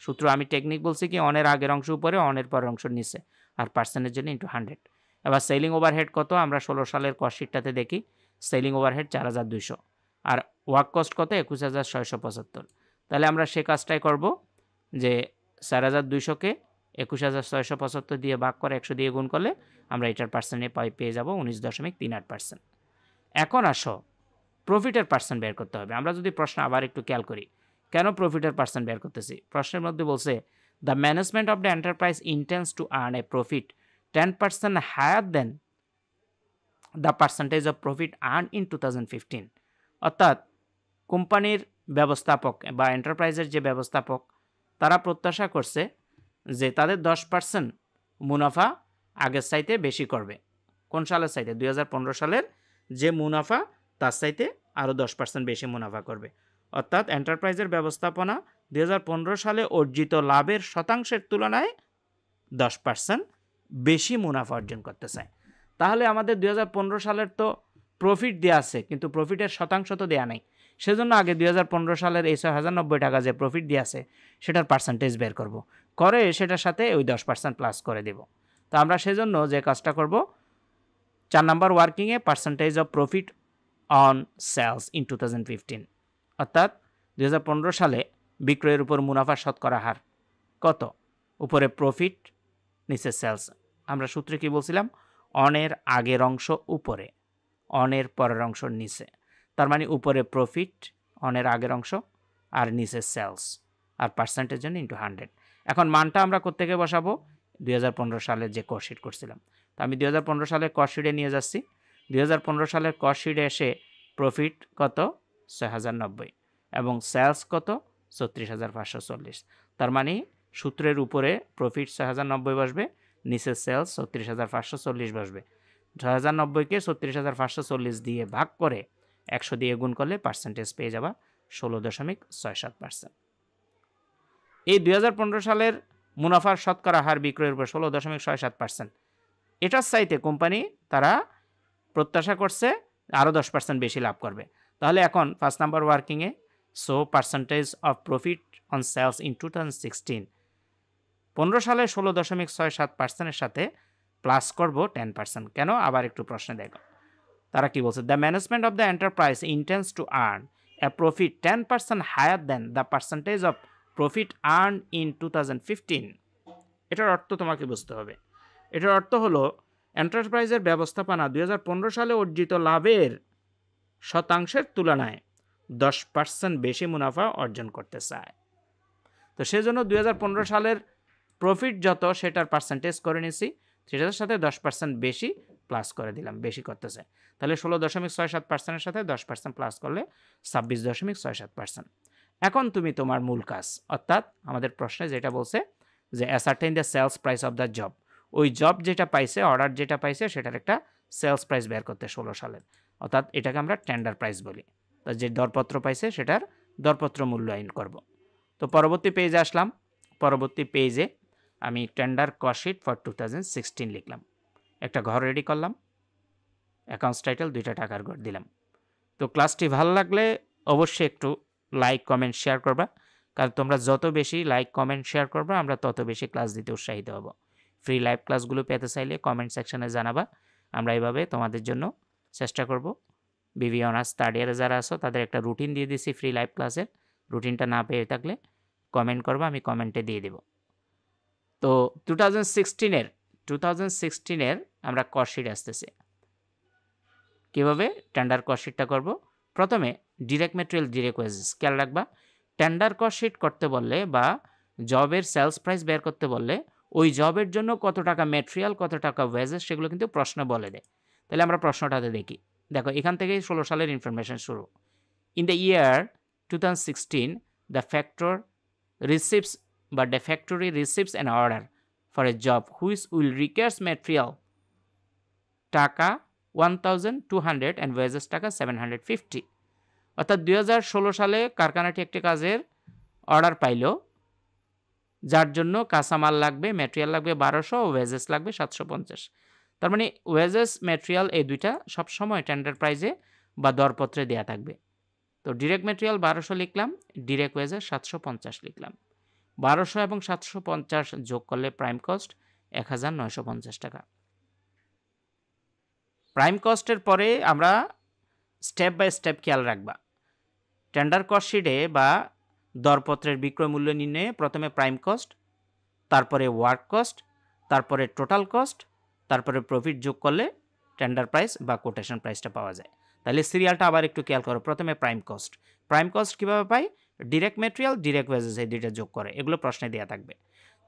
A: সূত্র আমি টেকনিক বলছি কি, অনের আগের অংশ উপরে, অনের পরের অংশ নিচে, আর পার্সেন্টের জন্য ইন্টু 100। এবার সেলিং ওভারহেড কত, আমরা 16 সালের কস্ট শিটটাতে দেখি, সেলিং ওভারহেড 4200, আর ওয়ার্ক কস্ট কত 21675। তাহলে আমরা সে কাজটাই করব যে 4200কে 21675 দিয়ে ভাগ করে 100 দিয়ে গুণ করলে আমরা এটার পার্সেন্টে পেয়ে যাব 19.38%। এখন আসো প্রফিটের পার্সেন্ট বের করতে হবে। আমরা যদি প্রশ্ন আবার একটু খেয়াল করি, কেন প্রফিটের পার্সেন্ট বের করতেছি, প্রশ্নের মধ্যে বলছে the management of the enterprise intends to earn a profit 10% higher than the percentage of profit earn in 2015। অর্থাৎ কোম্পানির ব্যবস্থাপক বা এন্টারপ্রাইজের যে ব্যবস্থাপক তারা প্রত্যাশা করছে যে তাদের 10% মুনাফা আগের চাইতে বেশি করবে। কোন সালের চাইতে, 2015 সালের যে মুনাফা তার চাইতে আরও 10% বেশি মুনাফা করবে। অর্থাৎ এন্টারপ্রাইজের ব্যবস্থাপনা 2015 সালে অর্জিত লাভের শতাংশের তুলনায় 10% বেশি মুনাফা অর্জন করতে চায়। তাহলে আমাদের 2015 সালের তো প্রফিট দেওয়া আছে, কিন্তু প্রফিটের শতাংশ তো দেওয়া নাই, সেজন্য আগে 2015 সালের এই 6090 টাকা যে প্রফিট দিয়ে আছে সেটার পার্সেন্টেজ বের করব, করে সেটার সাথে ওই 10% প্লাস করে দেব। তো আমরা সেজন্য যে কাজটা করব, 4 নাম্বার ওয়ার্কিংয়ে percentage of profit on sales in 2015, অর্থাৎ 2015 সালে বিক্রয়ের উপর মুনাফার শতকরা হার কত, উপরে প্রফিট নিচে সেলস। আমরা সূত্রে কি বলছিলাম, অনের আগের অংশ উপরে, অনের পরের অংশ নিচে, তার মানে উপরে প্রফিট, অনের আগের অংশ, আর নিচে সেলস, আর পার্সেন্টের জন্য ইন্টু 100। এখন মানটা আমরা কোত্থেকে বসাবো, 2015 সালের যে কস্ট শিট করছিলাম। তো আমি 2015 সালের কস্ট শিটে নিয়ে যাচ্ছি, 2015 সালের কস্ট শিটে এসে প্রফিট কত 6090 এবং সেলস কত 34540, তার মানে সূত্রের উপরে প্রফিট 6090 বসবে, নিচে সেলস 34540 বসবে। 6090কে 34540 দিয়ে ভাগ করে 100 দিয়ে গুণ করলে পার্সেন্টেজ পেয়ে যাবা 16.67%। এই 2015 সালের মুনাফার শতকরা হার বিক্রয়ের উপর 16.67%, এটার চাইতে কোম্পানি তারা প্রত্যাশা করছে আরও 10% বেশি লাভ করবে। তাহলে এখন 5 নাম্বার ওয়ার্কিংয়ে so percentage of profit on sales in 2016, 15 সালে 16.67%-এর সাথে প্লাস করব 10%। কেন, আবার একটু প্রশ্নে দেখো তারা কি বলছে, the management of the enterprise intends to earn a profit 10% higher than the percentage of profit earn in 2015। এটার অর্থ তোমাকে বুঝতে হবে। এটার অর্থ হলো এন্টারপ্রাইজের ব্যবস্থাপনা 2015 সালে অর্জিত লাভের শতাংশের তুলনায় 10% বেশি মুনাফা অর্জন করতে চায়। তো সেজন্য 2015 সালের প্রফিট যত সেটার পার্সেন্টেজ করে নিছি, সেটার সাথে 10% বেশি প্লাস করে দিলাম, বেশি করতেছে। তাহলে 16.67%-এর সাথে 10% প্লাস করলে 26.67%। এখন তুমি তোমার মূল কাজ, অর্থাৎ আমাদের প্রশ্নে যেটা বলছে যে ascertain the sales price of the job, ওই জব যেটা পাইছে, অর্ডার যেটা পাইছে সেটার একটা সেলস প্রাইস বের করতে 16 সালের। অর্থাৎ এটাকে আমরা টেন্ডার প্রাইস বলি। তো যে দরপত্র পাইছে সেটার দরপত্র মূল্যায়ন করব। তো পরবর্তী পেজে আসলাম। পরবর্তী পেজে আমি টেন্ডার কস্ট শিট ফর 2016 লিখলাম। একটা ঘর রেডি করলাম, অ্যাকাউন্টস টাইটেল 2টা টাকার ঘর দিলাম। তো ক্লাসটি ভালো লাগলে অবশ্যই একটু লাইক কমেন্ট শেয়ার করবা, কারণ তোমরা যত বেশি লাইক কমেন্ট শেয়ার করবা আমরা তত বেশি ক্লাস দিতে উৎসাহিত হব। ফ্রি লাইভ ক্লাসগুলো পেতে চাইলে কমেন্ট সেকশনে জানাবা, আমরা এইভাবে তোমাদের জন্য চেষ্টা করব। বিবি অনার্স থার্ড ইয়ারে যারা আছো তাদের একটা রুটিন দিয়ে দিছি ফ্রি লাইভ ক্লাসের, রুটিনটা না পেয়ে থাকলে কমেন্ট করবা, আমি কমেন্টে দিয়ে দেব। তো 2016-এর আমরা কস্ট শিট আসতেছে। কীভাবে টেন্ডার কস্ট শিটটা করব? প্রথমে ডিরেক্ট মেটেরিয়াল ডিরেক্ট ওয়েজেস খেয়াল রাখবা। টেন্ডার কস্ট শিট করতে বললে বা জবের সেলস প্রাইস বের করতে বললে ওই জবের জন্য কত টাকা মেটেরিয়াল, কত টাকা ওয়েজেস সেগুলো কিন্তু প্রশ্ন বলে দেয়। তাহলে আমরা প্রশ্নটাতে দেখি। দেখো এখান থেকেই 16 সালের ইনফরমেশন শুরু। In the year 2016 the factor receives বা the factory receives an order for a job which will requires material টাকা 1200 অ্যান্ড ওয়েজেস টাকা 750। অর্থাৎ 2016 সালে কারখানাটি একটি কাজের অর্ডার পাইল যার জন্য কাঁচামাল লাগবে, মেটেরিয়াল লাগবে 1200 ও ওয়েজেস লাগবে 750। তার মানে ওয়েজেস মেটেরিয়াল এই দুইটা সবসময় টেন্ডার প্রাইজে বা দরপত্রে দেওয়া থাকবে। তো ডিরেক্ট মেটেরিয়াল 1200 লিখলাম, ডিরেক্ট ওয়েজেস 750 লিখলাম। 1200 এবং 750 যোগ করলে প্রাইম কস্ট 1950 টাকা। প্রাইম কস্টের পরে আমরা স্টেপ বাই স্টেপ খেয়াল রাখবা। টেন্ডার কস্ট শিটে বা দরপত্রের বিক্রয় মূল্য নির্ণয়ে প্রথমে প্রাইম কস্ট, তারপরে ওয়ার্ক কস্ট, তারপরে টোটাল কস্ট, তারপরে প্রফিট যোগ করলে টেন্ডার প্রাইস বা কোটেশন প্রাইসটা পাওয়া যায়। তাহলে সিরিয়ালটা আবার একটু খেয়াল করো। প্রথমে প্রাইম কস্ট। প্রাইম কস্ট কীভাবে পাই? ডিরেক্ট মেটেরিয়াল, ডিরেক্ট ওয়েজেস এই দুইটা যোগ করে, এগুলো প্রশ্নে দেওয়া থাকবে।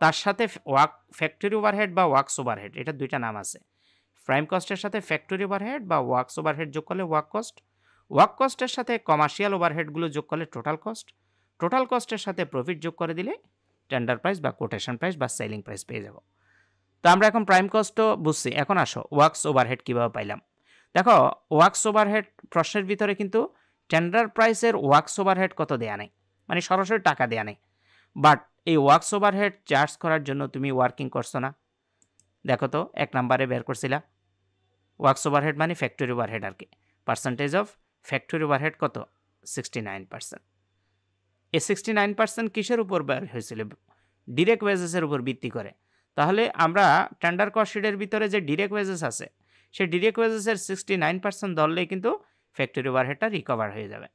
A: তার সাথে ফ্যাক্টরি ওভারহেড বা ওয়ার্কস ওভারহেড, এটা দুইটা নাম আছে। প্রাইম কস্টের সাথে ফ্যাক্টরি ওভারহেড বা ওয়ার্কস ওভারহেড যোগ করলে ওয়ার্ক কস্ট, ওয়ার্ক কস্টের সাথে কমার্শিয়াল ওভারহেডগুলো যোগ করলে টোটাল কস্ট, টোটাল কস্টের সাথে প্রফিট যোগ করে দিলে টেন্ডার প্রাইস বা কোটেশন প্রাইস বা সেলিং প্রাইস পেয়ে যাব। তো আমরা এখন প্রাইম কস্টও বুঝছি, এখন আসো ওয়ার্কস ওভারহেড কীভাবে পাইলাম। দেখো ওয়ার্কস ওভারহেড প্রশ্নের ভিতরে কিন্তু টেন্ডার প্রাইসের ওয়ার্কস ওভারহেড কত দেয়া নেই, মানে সরাসরি টাকা দেয়া নেই। বাট এই ওয়ার্কস ওভারহেড চার্জ করার জন্য তুমি ওয়ার্কিং করছো না। দেখো তো 1 নম্বরে বের করছিলা ওয়ার্কস ওভারহেড মানে ফ্যাক্টরি ওভারহেড আর কি। পার্সেন্টেজ অফ ফ্যাক্টরি ওভারহেড কত? 69%। এই 69% কিসের উপর বের হয়েছিল? ডিরেক্ট ওয়েজেসের উপর ভিত্তি করে। তাহলে আমরা টেন্ডার কস্ট শিটের ভিতরে যে ডিরেক্ট ওয়েজেস আছে সেই ডিরেক্ট ওয়েজেসের 69% ধরলেই কিন্তু ফ্যাক্টরি ওভারহেডটা রিকভার হয়ে যাবে।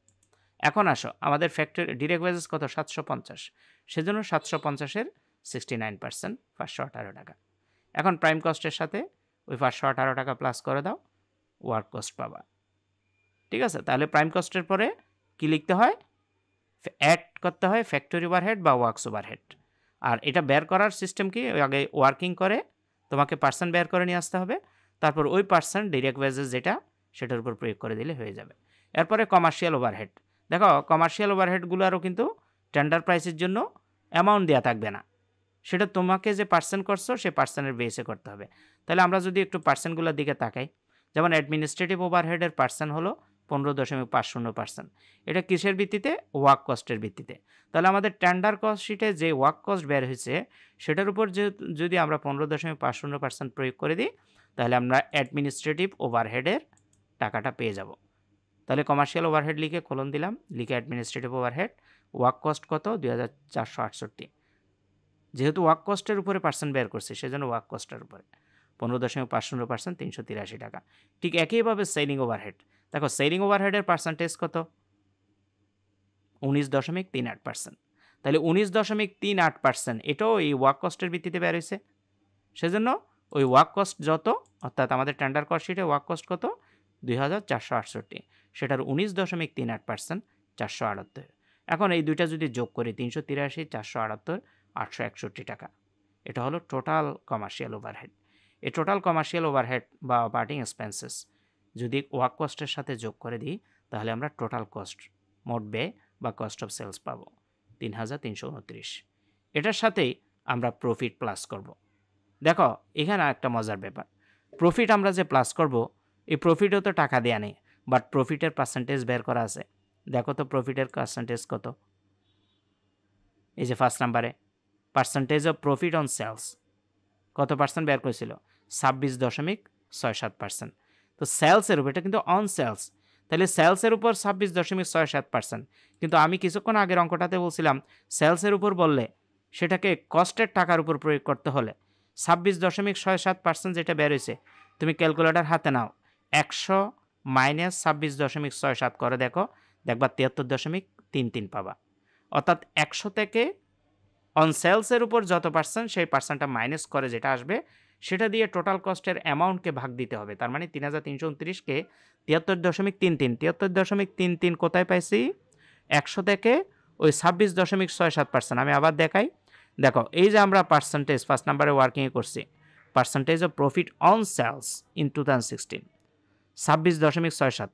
A: এখন আসো আমাদের ফ্যাক্টরি ডিরেক্ট ওয়েজেস কত? 750। সেজন্য 750-এর 69% 518 টাকা। এখন প্রাইম কস্টের সাথে ওই 518 টাকা প্লাস করে দাও, ওয়ার্ক কস্ট পাবা। ঠিক আছে, তাহলে প্রাইম কস্টের পরে কি লিখতে হয়? অ্যাড করতে হয় ফ্যাক্টরি ওভারহেড বা ওয়ার্কস ওভারহেড। আর এটা বের করার সিস্টেম কি? আগে ওয়ার্কিং করে তোমাকে পার্সেন্ট বের করে নিয়ে আসতে হবে, তারপর ওই পার্সেন্ট ডিরেক্ট ওয়েজেস যেটা সেটার উপর প্রয়োগ করে দিলে হয়ে যাবে। এরপরে কমার্শিয়াল ওভারহেড। দেখো কমার্শিয়াল ওভারহেডগুলোরও কিন্তু টেন্ডার প্রাইসের জন্য অ্যামাউন্ট দেওয়া থাকবে না, সেটা তোমাকে যে পার্সেন্ট করছো সে পার্সেন্টের বেসে করতে হবে। তাহলে আমরা যদি একটু পার্সেন্টগুলোর দিকে তাকাই, যেমন অ্যাডমিনিস্ট্রেটিভ ওভারহেডের পার্সেন্ট হলো 15.50%। এটা কিসের ভিত্তিতে? ওয়ার্ক কস্টের ভিত্তিতে। তাহলে আমাদের টেন্ডার কস্ট শিটে যে ওয়ার্ক কস্ট বের হয়েছে সেটার উপর যদি আমরা 15.50% প্রয়োগ করে দিই তাহলে আমরা অ্যাডমিনিস্ট্রেটিভ ওভারহেডের টাকাটা পেয়ে যাব। তাহলে কমার্শিয়াল ওভারহেড লিখে কলন দিলাম, লিখে অ্যাডমিনিস্ট্রেটিভ ওভারহেড, ওয়ার্ক কস্ট কত? 2468। যেহেতু ওয়ার্ক কস্টের উপরে পার্সেন্ট বের করছে সেজন্য ওয়ার্ক কস্টের উপরে 15.50% 383 টাকা। ঠিক একইভাবে সেলিং ওভারহেড। দেখো সেলিং ওভারহেডের পার্সেন্টেজ কত? 19.38%। তাহলে 19.38% এটাও এই ওয়ার্ক কস্টের ভিত্তিতে বের হয়েছে। সেজন্য ওই ওয়ার্ক কস্ট যত, অর্থাৎ আমাদের টেন্ডার কস্ট শিটে ওয়ার্ক কস্ট কত? 2468, সেটার 19.38% 478। এখন এই দুইটা যদি যোগ করি 383, 478, 861 টাকা। এটা হলো টোটাল কমার্শিয়াল ওভারহেড। এই টোটাল কমার্শিয়াল ওভারহেড বা অপারেটিং এক্সপেন্সেস যদি ওয়ার্ক কস্টের সাথে যোগ করে দিই তাহলে আমরা টোটাল কস্ট, মোট ব্যয় বা কস্ট অফ সেলস পাবো 3329। এটার সাথেই আমরা প্রফিট প্লাস করব। দেখো এখানে একটা মজার ব্যাপার, প্রফিট আমরা যে প্লাস করব এই প্রফিটও তো টাকা দেয়া নেই। বাট প্রফিটের পার্সেন্টেজ বের করা আছে। দেখো তো প্রফিটের পার্সেন্টেজ কত। এই যে ফার্স্ট নাম্বারে percentage of profit on sales কত পার্সেন্ট বের করেছিল? 26.67%। তো সেলসের উপর, এটা কিন্তু অন সেলস, তাহলে সেলসের উপর 26.67%। কিন্তু আমি কিছুক্ষণ আগের অঙ্কটাতে বলছিলাম সেলসের উপর বললে সেটাকে কস্টের টাকার উপর প্রয়োগ করতে হলে 26.67% যেটা বের হয়েছে, তুমি ক্যালকুলেটর হাতে নাও, 100 মাইনাস 26.67 করে দেখো, দেখবা 73.33 পাবা। অর্থাৎ 100 থেকে অন সেলসের উপর যত পার্সেন্ট, সেই পার্সেন্টটা মাইনাস করে যেটা আসবে সেটা দিয়ে টোটাল কস্টের অ্যামাউন্টকে ভাগ দিতে হবে। তার মানে 3329কে 73.33, 73.33 কোথায় পাইছি? 100 থেকে ওই 26.67%। আমি আবার দেখাই, দেখো এই যে আমরা পার্সেন্টেজ ফার্স্ট নাম্বারে ওয়ার্কিংয়ে করছি, percentage of profit on sales in 2016 26.67।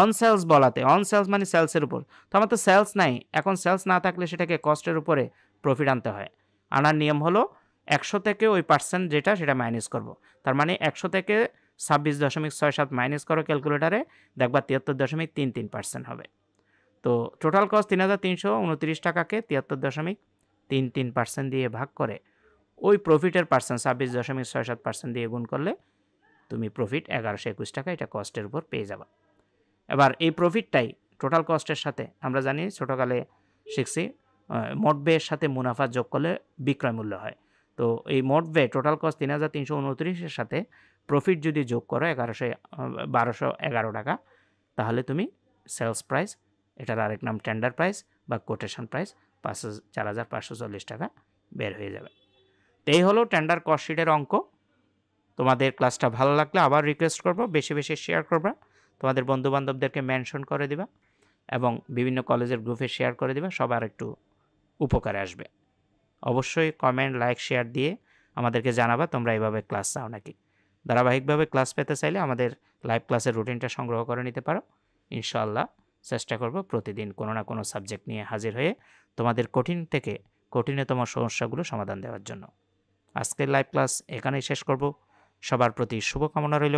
A: On sales বলাতে, অন সেলস মানে সেলসের উপর, তো আমার তো সেলস নাই, এখন সেলস না থাকলে সেটাকে কস্টের উপরে প্রফিট আনতে হয়। আনার নিয়ম হলো 100 থেকে ওই পার্সেন্ট যেটা সেটা মাইনাস করব। তার মানে 100 থেকে 26.67 মাইনাস করো ক্যালকুলেটারে, দেখবা 73.33% হবে। তো টোটাল কস্ট 3329 টাকাকে 73.33% দিয়ে ভাগ করে ওই প্রফিটের পার্সেন্ট 26.67% দিয়ে গুণ করলে তুমি প্রফিট 1121 টাকা এটা কস্টের উপর পেয়ে যাবা। এবার এই প্রফিটটাই টোটাল কস্টের সাথে, আমরা জানি ছোটোকালে শিখছি মোট ব্যয়ের সাথে মুনাফা যোগ করলে বিক্রয় মূল্য হয়। তো এই মোট ব্যয় টোটাল কস্ট 3329-এর সাথে প্রফিট যদি যোগ করো 1211 টাকা, তাহলে তুমি সেলস প্রাইস, এটার আরেক নাম টেন্ডার প্রাইস বা কোটেশন প্রাইস, 4540 টাকা বের হয়ে যাবে। তো এই হলো টেন্ডার কস্ট শিটের অঙ্ক। তোমাদের ক্লাসটা ভালো লাগলে আবার রিকোয়েস্ট করবো বেশি বেশি শেয়ার করবা, তোমাদের বন্ধুবান্ধবদেরকে মেনশন করে দিবা এবং বিভিন্ন কলেজের গ্রুপে শেয়ার করে দিবা, সবার একটু উপকারে আসবে। অবশ্যই কমেন্ট, লাইক, শেয়ার দিয়ে আমাদেরকে জানাবা তোমরা এইভাবে ক্লাস চাও নাকি। ধারাবাহিকভাবে ক্লাস পেতে চাইলে আমাদের লাইভ ক্লাসের রুটিনটা সংগ্রহ করে নিতে পারো। ইনশাআল্লাহ চেষ্টা করব প্রতিদিন কোনো না কোনো সাবজেক্ট নিয়ে হাজির হয়ে তোমাদের কঠিন থেকে কঠিনতম সমস্যাগুলো সমাধান দেওয়ার জন্য। আজকের লাইভ ক্লাস এখানেই শেষ করব। সবার প্রতি শুভকামনা রইল।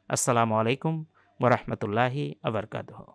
A: আসসালামু আলাইকুম ওয়া রাহমাতুল্লাহি ওয়া বারাকাতুহু।